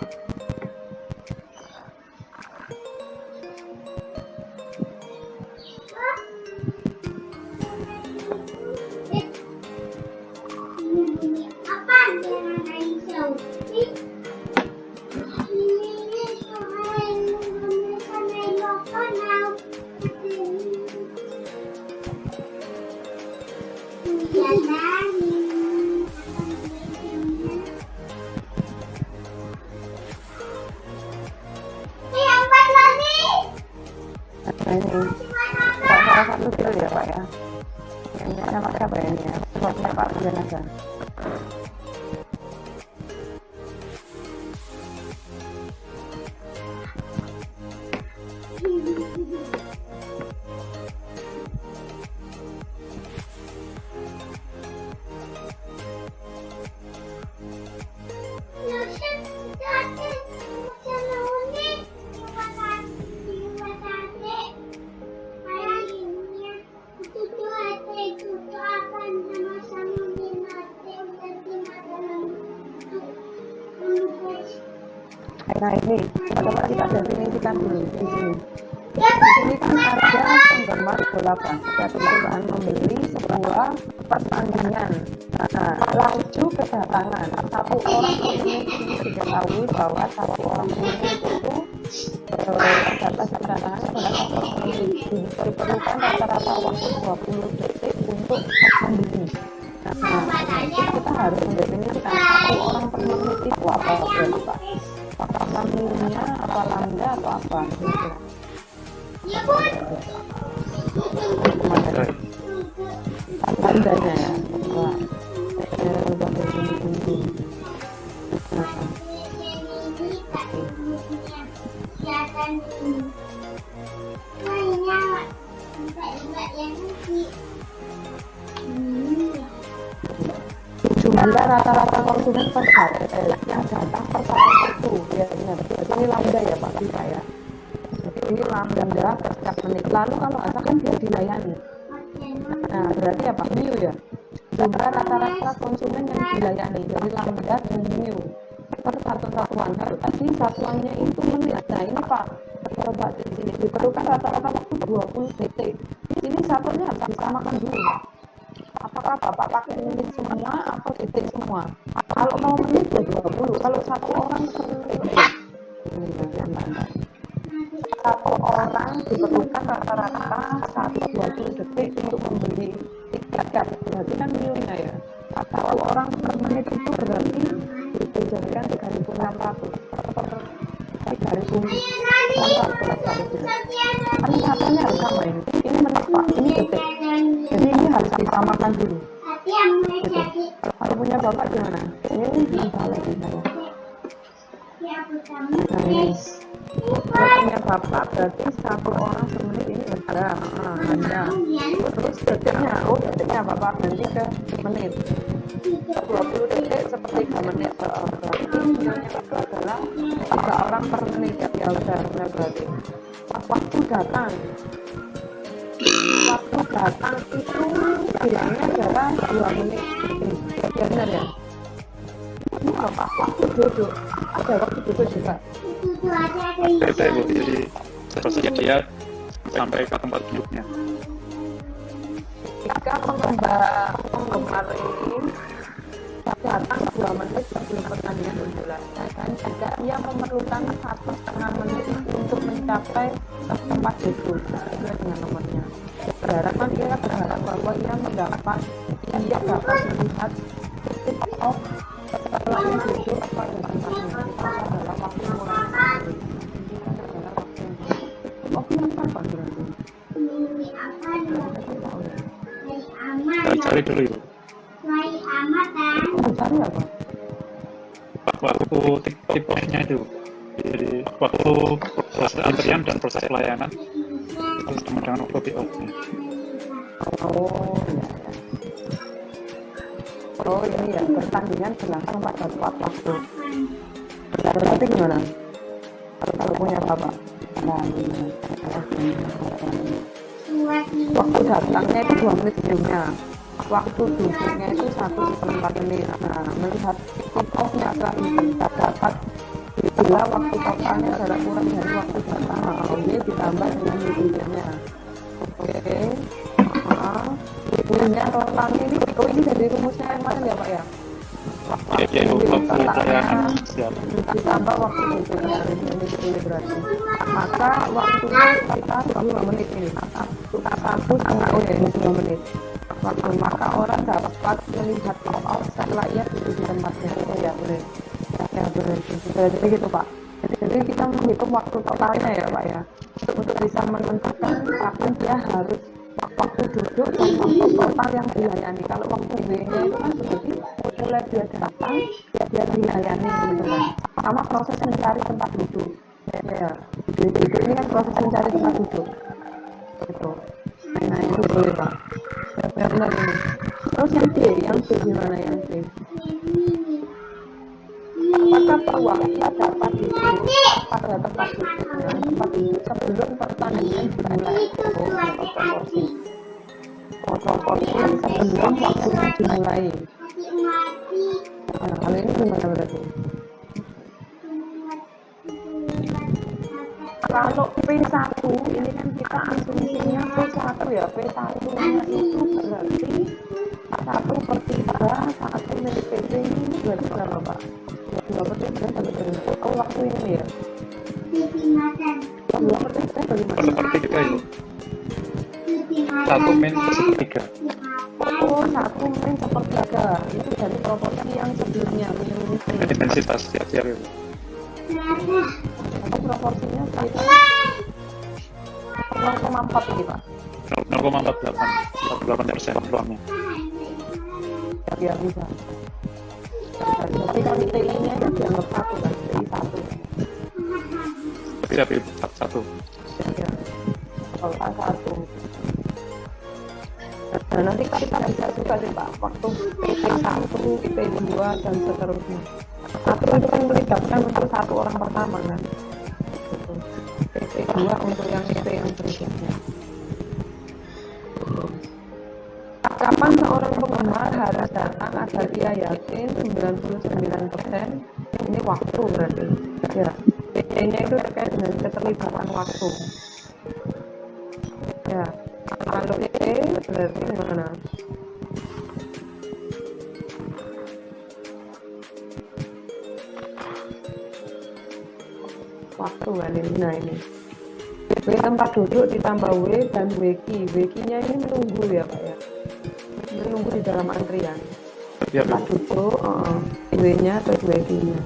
Ini apa yang risau? Ini soal mengenai lokal. aja. Nah ini, coba kita definisikan dulu di sini. Di sini kan ada penggemar bola basket itu kan membeli sebuah pertandingan. Nah, laju kedatangan satu orang pemilik diketahui bahwa satu orang pemilik itu batas kedatangan adalah satu orang pemilik. Diperlukan rata-rata waktu 20 detik untuk membeli. Nah, kita harus mendefinisikan satu orang pemilik itu apa berarti Pak? Apakah minimnya, apa lambda, atau apa gitu. Lambdanya ya. Jumlah rata-rata konsumen per hari yang datang per satu ya benar. Berarti ini lambda ya Pak bisa ya. Ini lambda per setiap menit. Lalu kalau asalkan dia dilayani, nah berarti apa? Mu ya. Jumlah rata-rata konsumen yang dilayani dari lambda dan mu per satu satuan. Kalau tadi satuannya itu menit. Nah ini Pak, coba di sini diperlukan rata-rata waktu 20 detik. Di sini satunya harus disamakan dulu. Apakah Bapak pakai menit semua atau detik semua? Kalau mau menit ya 20, kalau satu orang satu orang diperlukan rata-rata 120 detik untuk membeli tiket. Berarti kan mu-nya ya. Satu orang per menit itu berarti dijadikan 3.600 per 3.600. Kan satunya harus sama ini. Ini menit Pak, ini detik. Jadi ini harus disamakan dulu. Gitu. Kalau punya Bapak gimana? Ini bisa lagi saya. Nah ini. Kalau punya Bapak berarti satu orang semenit ini ada. Terus detiknya, detiknya Bapak ganti ke menit. 20 detik seperti 3 menit. Berarti sebenarnya itu adalah 3 orang per menit ya udah berarti. Waktu datang itu bilangnya adalah 2 menit. Ya benar ya. Ini apa? Waktu duduk. Ada waktu duduk juga. Beda Bu, jadi selesai dia sampai ke tempat duduknya. Jika penggemar ini datang 2 menit sebelum pertandingan dimulai, dan jika ia memerlukan 1,5 menit untuk mencapai tempat duduk sesuai dengan nomornya. Berharapan ia berharap bahwa ia dapat melihat titik off setelah ia duduk pada tempatnya. Kita adalah waktu mulai. Waktu yang kapan berarti? Cari dulu Ibu. Cari apa? Waktu tipe-tipenya itu. Jadi waktu proses antrian dan proses pelayanan harus sama dengan waktu pick-up-nya. Oh iya. Oh ini ya, pertandingan berlangsung pada tepat waktu. Berarti gimana? Kalau punya Bapak? Nah, waktu datangnya itu 2 menit sebelumnya. Waktu duduknya itu 1,4 menit. Nah, melihat kick-off-nya kita dapat bila waktu totalnya adalah kurang dari waktu datang. Ini ditambah dengan duduknya. Oke. Punya totalnya ini dari rumusnya yang mana ya Pak ya? Ya, waktu pelayanan siap. Ditambah waktu duduknya ini berarti. Maka waktunya sekitar 2 menit ini. 2 menit. Waktu maka orang dapat melihat kick-off setelah ia duduk di tempatnya. Ya boleh. Ya boleh. Jadi gitu Pak. Jadi kita menghitung waktu totalnya ya Pak ya. Untuk bisa menentukan kapan dia harus waktu duduk dan waktu total yang dilayani. Kalau waktu W-nya itu kan berarti mulai dia datang, dia dilayani gitu kan. Sama proses mencari tempat duduk. Ya, duduk ini kan proses mencari tempat duduk. Gitu. Nah itu boleh Pak. Benar ini. Terus yang B gimana yang B? Apakah perwakilan dapat duduk pada tempat duduk sebelum pertandingan dimulai? Proporsi sebelum waktunya dimulai. Nah, kalau ini gimana berarti? Kalau P1 ini kan kita asumsinya P1 ya, P1-nya itu berarti 1/3, 1 menit PT ini berarti berapa Pak? 2/3 sampai dengan waktu ini ya? 2/3 bagaimana? Seperti kita itu 1 min 1/3. Oh, 1 min 1/3 itu dari proporsi yang sebelumnya minum ini. Intensitas tiap-tiap itu. Atau proporsinya sekitar 0,4 gitu Pak. 0,48% peluangnya. Ya bisa. Tapi kalau TI-nya itu dianggap 1 kan, TI 1. Tapi 1. Ya, kalau A1. Nah, nanti kita bisa juga sih Pak, waktu PT1, PT2, dan seterusnya. Satu itu kan melibatkan untuk 1 orang pertama kan. PT2 untuk yang PT yang berikutnya. Kapan seorang penggemar harus datang agar dia yakin 99% ini waktu berarti. Ya, PT-nya itu terkait dengan keterlibatan waktu. Ya, kalau E berarti gimana? Waktu kan ini, nah ini W tempat duduk ditambah W dan WQ-nya ini menunggu ya Pak ya, menunggu di dalam antrian. Tempat duduk, W-nya terus WQ-nya.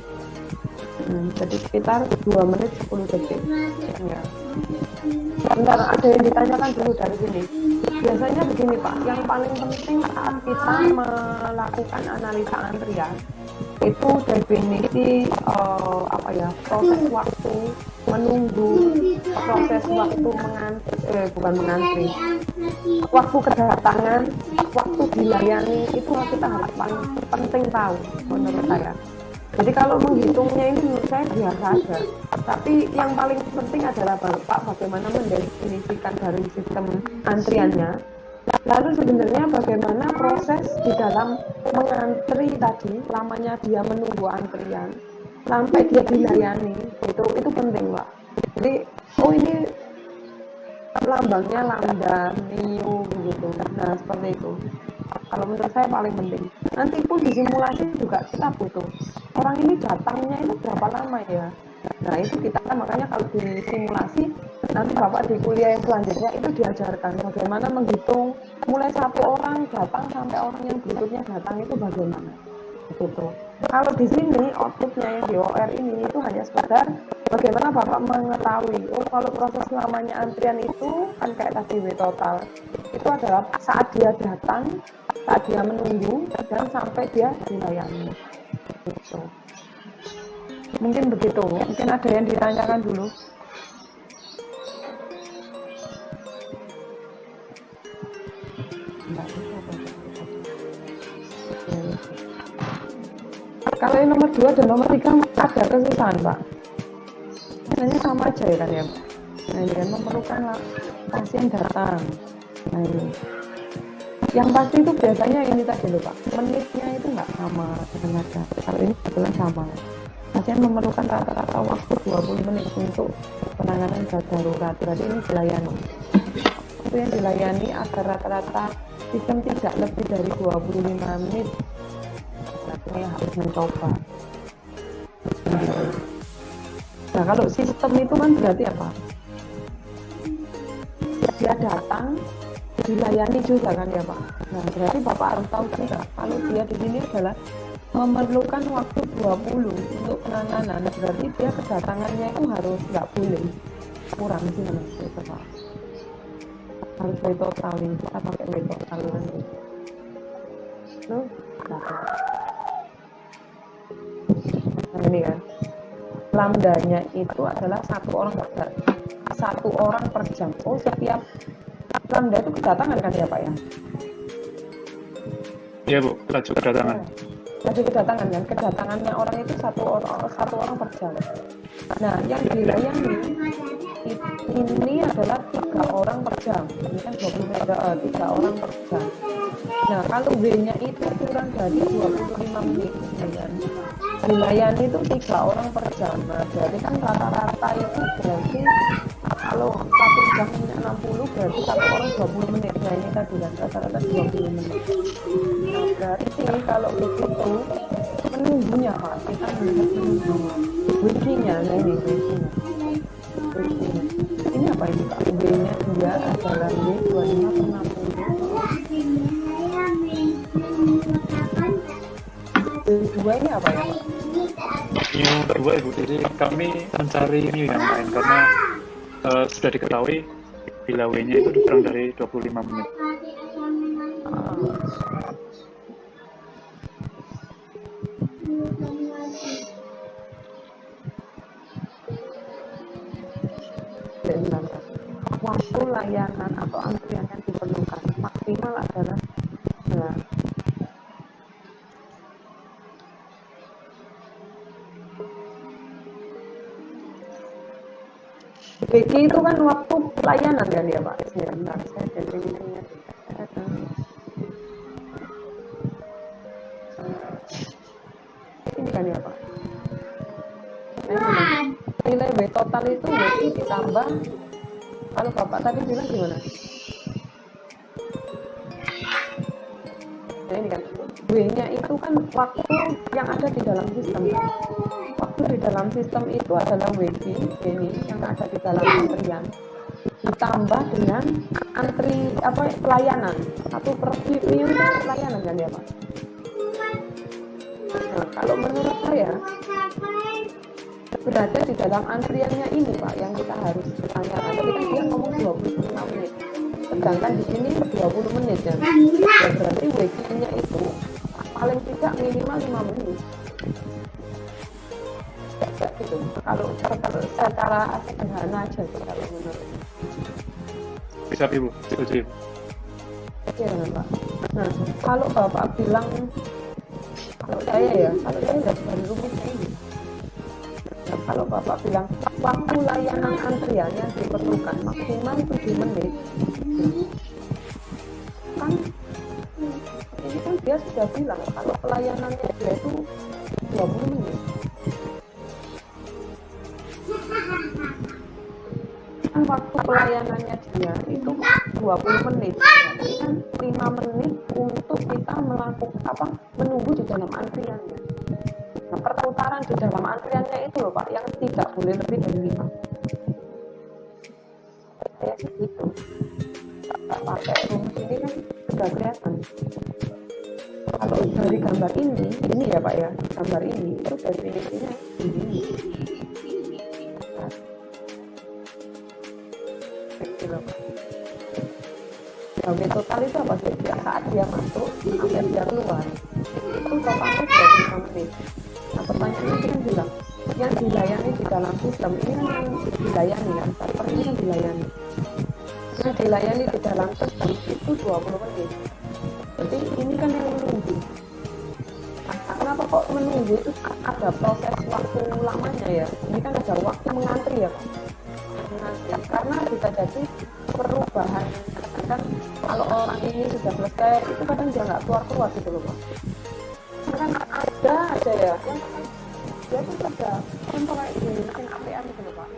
Jadi sekitar 2 menit 10 detik ya. Bentar, ada yang ditanyakan dulu dari sini. Biasanya begini Pak, yang paling penting saat kita melakukan analisa antrian itu definisi proses waktu menunggu, proses waktu mengantri, waktu kedatangan, waktu dilayani, itu kita harus paling penting tahu menurut saya. Jadi kalau menghitungnya ini menurut saya biasa aja, tapi yang paling penting adalah Pak bagaimana mendefinisikan dari sistem antriannya. Lalu sebenarnya bagaimana proses di dalam mengantri tadi, lamanya dia menunggu antrian sampai dia dilayani, itu penting Pak. Jadi ini lambangnya lambda, NIU gitu. Nah seperti itu. Kalau menurut saya paling penting. Nanti pun di simulasi juga kita butuh orang ini datangnya itu berapa lama ya. Nah itu kita makanya kalau di simulasi nanti Bapak di kuliah yang selanjutnya itu diajarkan bagaimana menghitung mulai 1 orang datang sampai orang yang berikutnya datang itu bagaimana. Gitu. Kalau di sini outputnya yang di OR ini itu hanya sekedar bagaimana Bapak mengetahui kalau proses lamanya antrian itu kan kayak tadi W total itu adalah saat dia datang, saat dia menunggu dan sampai dia dilayani. Gitu. Mungkin begitu. Mungkin ada yang ditanyakan dulu. Kalau yang nomor 2 dan nomor 3 ada kesusahan Pak. Sebenarnya sama aja ya kan ya Pak. Nah ini kan memerlukan pasien datang. Nah ini. Yang pasti itu biasanya ini tadi loh Pak. Menitnya itu nggak sama sebenarnya. Kalau ini kebetulan sama. Pasien memerlukan rata-rata waktu 20 menit untuk penanganan darurat. Berarti ini dilayani. Itu yang dilayani agar rata-rata sistem tidak lebih dari 25 menit. Berarti harus mencoba. Nah kalau sistem itu kan berarti apa? Dia datang, dilayani juga kan ya Pak. Nah berarti Bapak harus tahu juga kalau dia di sini adalah memerlukan waktu 20 untuk penanganan. Berarti dia kedatangannya itu harus nggak boleh kurang sih Pak. harus W total ini, kita pakai W total nanti. Nah, ini kan lambdanya itu adalah satu orang per jam. Oh, setiap lambda itu kedatangan kan ya Pak ya? Iya Bu, laju kedatangan. Laju kedatangan kan, kedatangannya orang itu satu orang per jam. Nah, yang dilayani ini adalah 3 orang per jam. Ini kan 20 menit, 3 orang per jam. Nah, kalau W-nya itu kurang dari 25 menit, ya kan? Dilayani itu 3 orang per jam. Nah, berarti kan rata-rata itu berarti kalau 1 jamnya 60 berarti 1 orang 20 menit. Nah, ini tadi kan rata-rata 20 menit. Nah, berarti kalau begitu menunggunya Pak, kita menunggu wikinya. Nah, ini wikinya. Ini apa ini Pak? W-nya dia adalah W 25 per 60. Dua ini apa ya Pak? New kedua Ibu, jadi kami mencari new yang lain karena sudah diketahui bila W-nya itu kurang dari 25 menit. Waktu layanan atau antrian yang diperlukan maksimal adalah WG itu kan waktu layanan kan ya Pak? Sebentar, saya jadi ingat. Ini kan ya Pak? Nilai W total itu WI ditambah, kalau Bapak tadi bilang gimana? Nah ini kan, W-nya itu kan waktu yang ada di dalam sistem. Waktu di dalam sistem itu adalah WG ini yang ada di dalam antrian ditambah dengan pelayanan. 1 per W itu pelayanan kan ya Pak? Nah, kalau menurut saya berada di dalam antriannya ini Pak yang kita harus tanyakan. Tapi kan dia ngomong 25 menit, sedangkan di sini 20 menit ya. Berarti WG-nya itu paling tidak minimal 5 menit. Gitu. Kalau secara sederhana aja tuh, kalau menurut. Bisa Ibu, setuju. Iya Pak. Nah, kalau Bapak bilang, kalau saya nggak dari rumusnya ini. Nah, kalau Bapak bilang waktu layanan antrian yang diperlukan maksimal 7 menit, kan ini kan dia sudah bilang kalau pelayanannya dia itu 20 menit. Kan waktu pelayanannya dia itu 20 menit, jadi kan 5 menit untuk kita melakukan menunggu di dalam antriannya. Nah, perputaran di dalam antriannya itu loh Pak, yang tidak boleh lebih dari 5. Kayak gitu. Pakai rumus ini kan sudah kelihatan. Kalau dari gambar ini ya Pak ya, gambar ini itu definisinya ini. W total itu apa sih? Saat dia masuk sampai dia keluar itu totalnya 25 menit. Nah pertanyaannya kan bilang yang dilayani di dalam sistem ini kan yang dilayani kan, server ini kan dilayani. Yang dilayani di dalam sistem itu 20 menit. Jadi ini kan yang menunggu. Nah, kenapa kok menunggu itu ada proses waktu lamanya ya? Ini kan ada waktu mengantri ya Pak. Mengantri karena bisa jadi perubahan kan, kalau orang ini sudah selesai itu kadang dia nggak keluar gitu loh Pak. Kan ada aja ya dia tuh ada contoh kayak gini mesin ATM gitu loh Pak,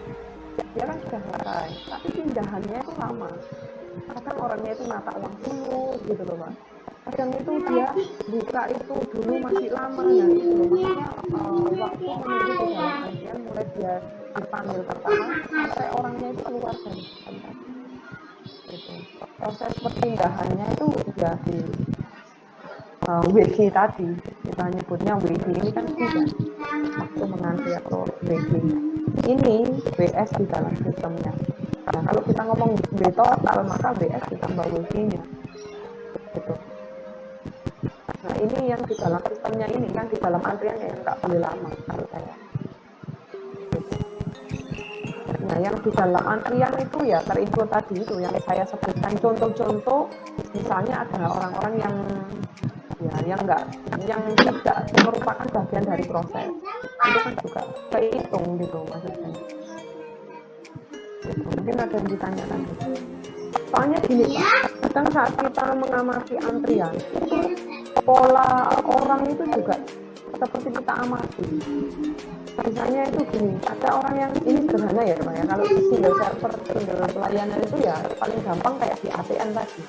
dia kan sudah selesai tapi pindahannya itu lama. Kadang orangnya itu nata uang dulu gitu loh Pak, kadang itu dia buka itu dulu masih lama ya gitu loh. Makanya waktu menunggu di dalam antrian mulai dia dipanggil pertama sampai orangnya itu keluar dari tempat itu. Proses perpindahannya itu ya di WG tadi, kita nyebutnya WG ini kan tidak waktu mengantri atau WG ini WS di dalam sistemnya. Nah, kalau kita ngomong W total, maka WS ditambah WG-nya. Gitu. Nah, ini yang di dalam sistemnya ini kan, di dalam antriannya yang nggak boleh lama menurut saya. Gitu. Nah, yang di dalam antrian itu ya terinfo tadi itu yang saya sebutkan contoh-contoh, misalnya ada orang-orang yang yang tidak merupakan bagian dari proses, itu kan juga kehitung gitu maksudnya. Gitu. Mungkin ada yang ditanyakan gitu. Soalnya gini Pak, kadang saat kita mengamati antrian, itu pola orang itu juga seperti kita amati. Misalnya itu gini, ada orang yang ini sederhana ya Pak ya, kalau single server, single pelayanan itu ya paling gampang kayak di ATM tadi.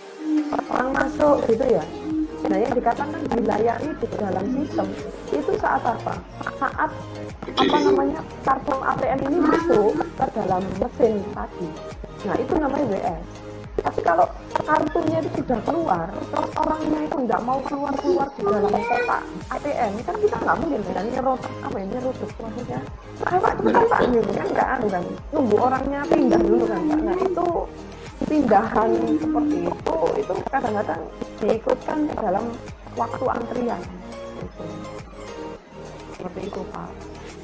Orang masuk gitu ya. Nah, yang dikatakan dilayani di dalam sistem itu saat apa? Saat kartu ATM ini masuk ke dalam mesin tadi. Nah, itu namanya WS. Tapi kalau kartunya itu sudah keluar, terus orangnya itu nggak mau keluar di dalam kotak ATM, kan kita nggak mungkin kan nyeruduk maksudnya. Pak, gitu kan nggak kan, nunggu orangnya pindah dulu kan Pak. Nah, itu pindahan seperti itu kadang-kadang diikutkan ke dalam waktu antrian gitu. Seperti itu Pak.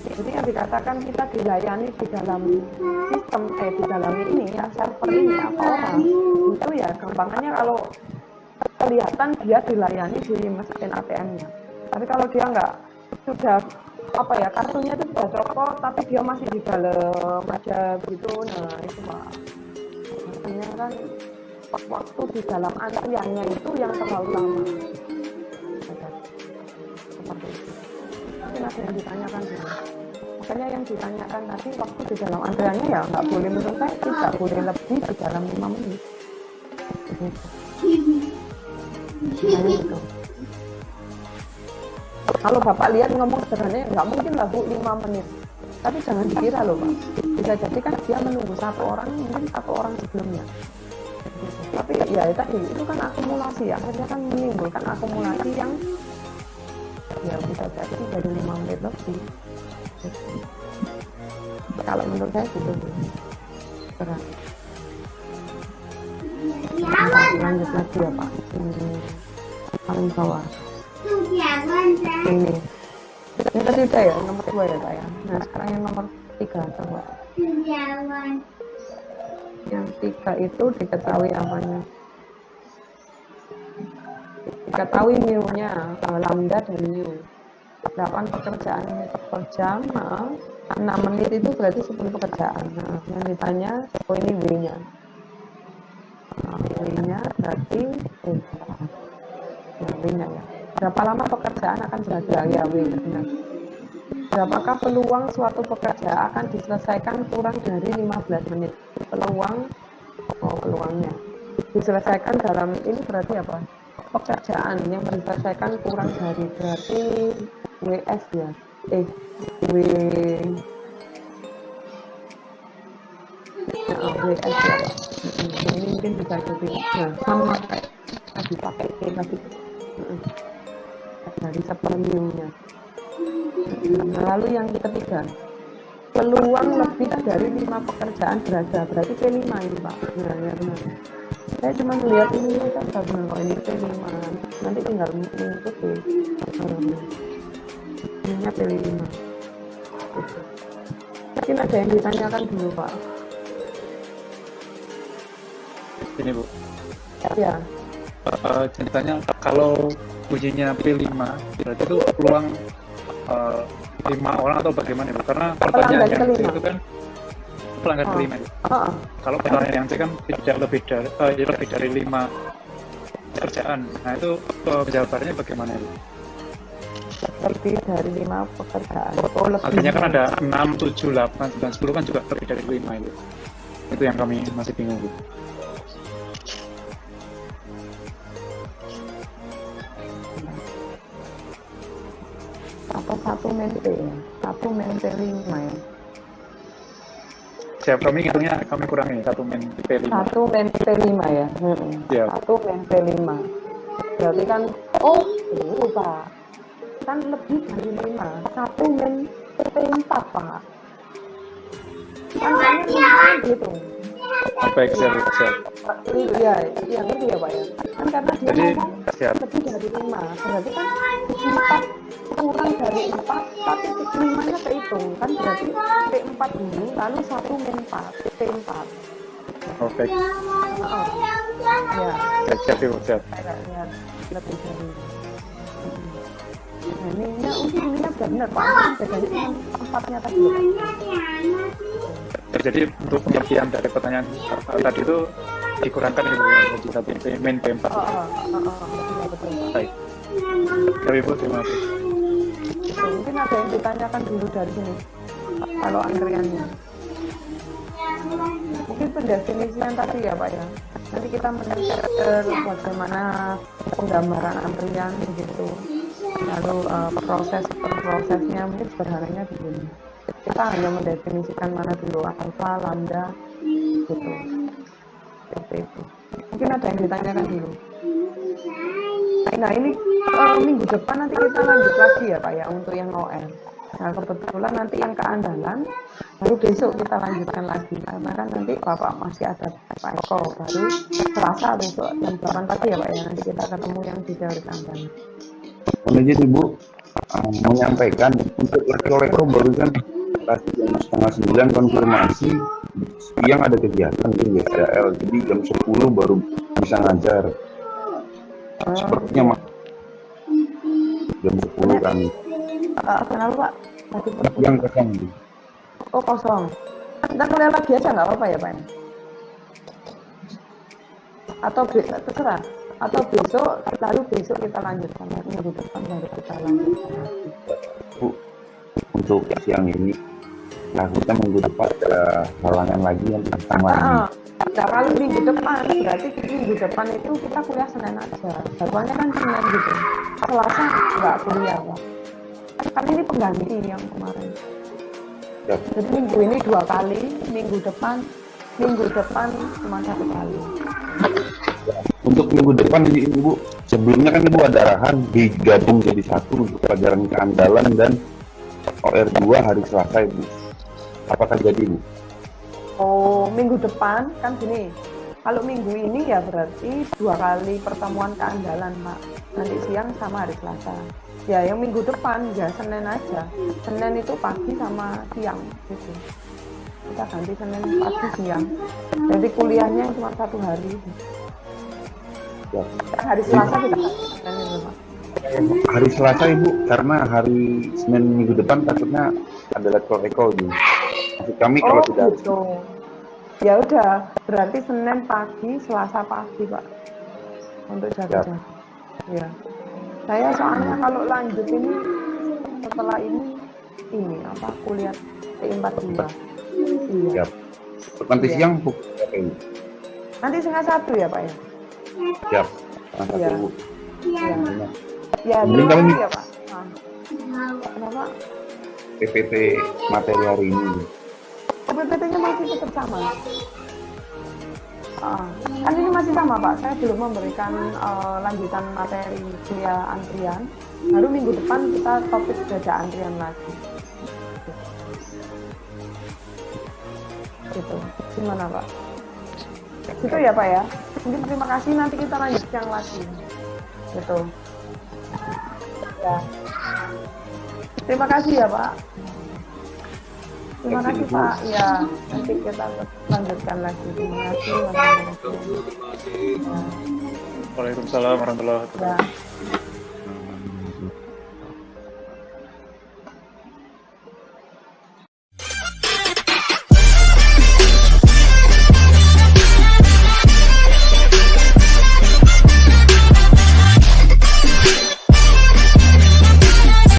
Jadi yang dikatakan kita dilayani di dalam sistem di dalam ini ya, server ini apa orang itu ya gampangannya kalau kelihatan dia dilayani di mesin ATM-nya. Tapi kalau dia nggak sudah kartunya itu sudah copot tapi dia masih di dalam aja gitu, nah itu Pak. Artinya kan waktu di dalam antriannya itu yang terlalu lama. Seperti itu. Mungkin ada yang ditanyakan dulu. Makanya yang ditanyakan tadi waktu di dalam antriannya ya nggak boleh, menurut saya tidak boleh lebih di dalam 5 menit. Gitu. Kalau Bapak lihat ngomong sederhana nggak mungkin lah Bu 5 menit. Tapi jangan dikira loh Pak, bisa jadi kan dia menunggu satu orang, mungkin satu orang sebelumnya. Tapi ya tadi itu kan akumulasi ya, akhirnya kan menimbulkan akumulasi yang ya bisa jadi dari 5 menit lebih. Kalau menurut saya gitu. Terus lanjut lagi ya Pak. Paling bawah. Ini. Ini tadi udah ya, nomor 2 ya Pak ya. Nah sekarang yang nomor 3 coba. Yang 3 itu diketahui apanya? Diketahui mu-nya, lambda dan mu. 8 pekerjaan per jam, 6 menit itu berarti 10 pekerjaan. Nah, yang ditanya, ini W-nya. W-nya berarti W-nya ya. Berapa lama pekerjaan akan berada? Ya, W, benar. Berapakah peluang suatu pekerjaan akan diselesaikan kurang dari 15 menit? Peluangnya. Diselesaikan dalam ini berarti apa? Pekerjaan yang diselesaikan kurang dari, berarti WS ya. WS ya. Ini mungkin bisa jadi sama kayak dipakai tadi. Dari seperlunya. Lalu yang ketiga, peluang lebih dari 5 pekerjaan berada, berarti P5 ini Pak. Nah, ya benar. Saya cuma melihat ini kan benar kok ini P5. Nanti tinggal mengikuti. Ininya P5. Mungkin ada yang ditanyakan dulu Pak. Ini Bu. Ya. Ceritanya kalau ujinya P5 berarti itu peluang 5 orang atau bagaimana Bu? Karena pertanyaan yang C itu kan pelanggan kelima itu. Kalau pertanyaan yang C kan tidak lebih dari 5 pekerjaan. Nah itu jawabannya bagaimana Bu? Lebih dari 5 pekerjaan. Artinya kan ada 6, 7, 8, 9, 10 kan juga lebih dari 5 itu. Itu yang kami masih bingung Bu. Satu mente ya, 5 ya. Siap, kami hitungnya kami kurangi 1 men P5. 1 men P5 ya. Ya. 1 men P5. Berarti kan Pak. Kan lebih dari 5. 1 men P4 Pak. Kan gitu. Baik, siap. Iya, yang itu ya Pak ya. Kan karena dia Jadi, ngomong siap. lebih dari 5, berarti kan 4 kurang dari 4, tapi titik 5-nya kehitung. Kan berarti titik 4 dulu, lalu 1 min 4, titik 4. Oke. Ya, Siap, Ibu, siap. saya lihat lebih dari. Nah, ininya benar Pak, bedanya 4-nya tadi loh, Pak. Jadi untuk pengertian dari pertanyaan tadi itu dikurangkan Ibu jadi tadi min P4. Betul. Baik. Ya, Ibu, terima kasih. Mungkin ada yang ditanyakan dulu dari sini, kalau antriannya. Mungkin pendefinisian tadi ya Pak ya. Nanti kita menjelaskan bagaimana penggambaran antrian begitu. Lalu prosesnya mungkin sederhananya begini. Kita hanya mendefinisikan mana dulu alfa, lambda, gitu. Seperti itu. Mungkin ada yang ditanyakan dulu. Nah ini minggu depan nanti kita lanjut lagi ya Pak ya untuk yang OL. Nah kebetulan nanti yang keandalan baru besok kita lanjutkan lagi karena kan nanti Bapak masih ada Pak Eko baru Selasa besok jam 8 pagi ya Pak ya, nanti kita ketemu yang di teori keandalan. Kemudian Ibu menyampaikan untuk leko-leko barusan pas jam 8:30 konfirmasi siang ada kegiatan di BSDL, jadi jam 10 baru bisa ngajar. Sepertinya jam 10 kami. Kenapa Pak? Yang kosong. Oh kosong. Kita kuliah lagi aja nggak apa-apa ya Pak? Atau terserah. Atau besok, lalu besok kita lanjutkan minggu depan baru kita lanjutkan. Bu, untuk siang ini, nah kita minggu depan ada halangan lagi yang tentang lagi. Nah kalau minggu depan berarti minggu depan itu kita kuliah Senin aja. Jadwalnya kan Senin gitu. Selasa nggak kuliah Pak. Kan ini pengganti yang kemarin. Ya. Jadi minggu ini 2 kali, minggu depan cuma 1 kali. Untuk minggu depan ini Ibu, sebelumnya kan Ibu ada arahan digabung jadi satu untuk pelajaran keandalan dan OR2 hari Selasa Ibu. Apakah jadi Ibu? Oh, minggu depan kan gini. Kalau minggu ini ya berarti 2 kali pertemuan keandalan Pak. Nanti siang sama hari Selasa. Ya yang minggu depan ya Senin aja. Senin itu pagi sama siang gitu. Kita ganti Senin pagi siang. Jadi kuliahnya cuma 1 hari. Ya. Hari Selasa kita Senin Pak. Hari Selasa Ibu, karena hari Senin minggu depan takutnya ada lektor eko Ibu. Maksud kami kalau tidak gitu. Ya udah, berarti Senin pagi, Selasa pagi Pak. Untuk jaga-jaga. Ya. Saya soalnya kalau lanjut ini setelah ini apa kuliah P42. Iya. Nanti siang pukul berapa Ibu? Nanti 12:30 ya Pak ya? Siap. Iya. Ibu. Iya. Ya, Mungkin terima kami kasih ya Pak. Kenapa? PPT materi hari ini. PPT-nya masih tetap sama. Kan ini masih sama Pak, saya belum memberikan lanjutan materi kuliah antrian. Baru minggu depan kita topik beda antrian lagi. Gitu. Gimana Pak? Gitu ya Pak ya. Mungkin terima kasih, nanti kita lanjut yang lagi. Gitu. Ya. Terima kasih ya Pak. Terima kasih Pak. Ya, nanti kita lanjutkan lagi. Terima kasih. Waalaikumsalam warahmatullahi wabarakatuh. Ya.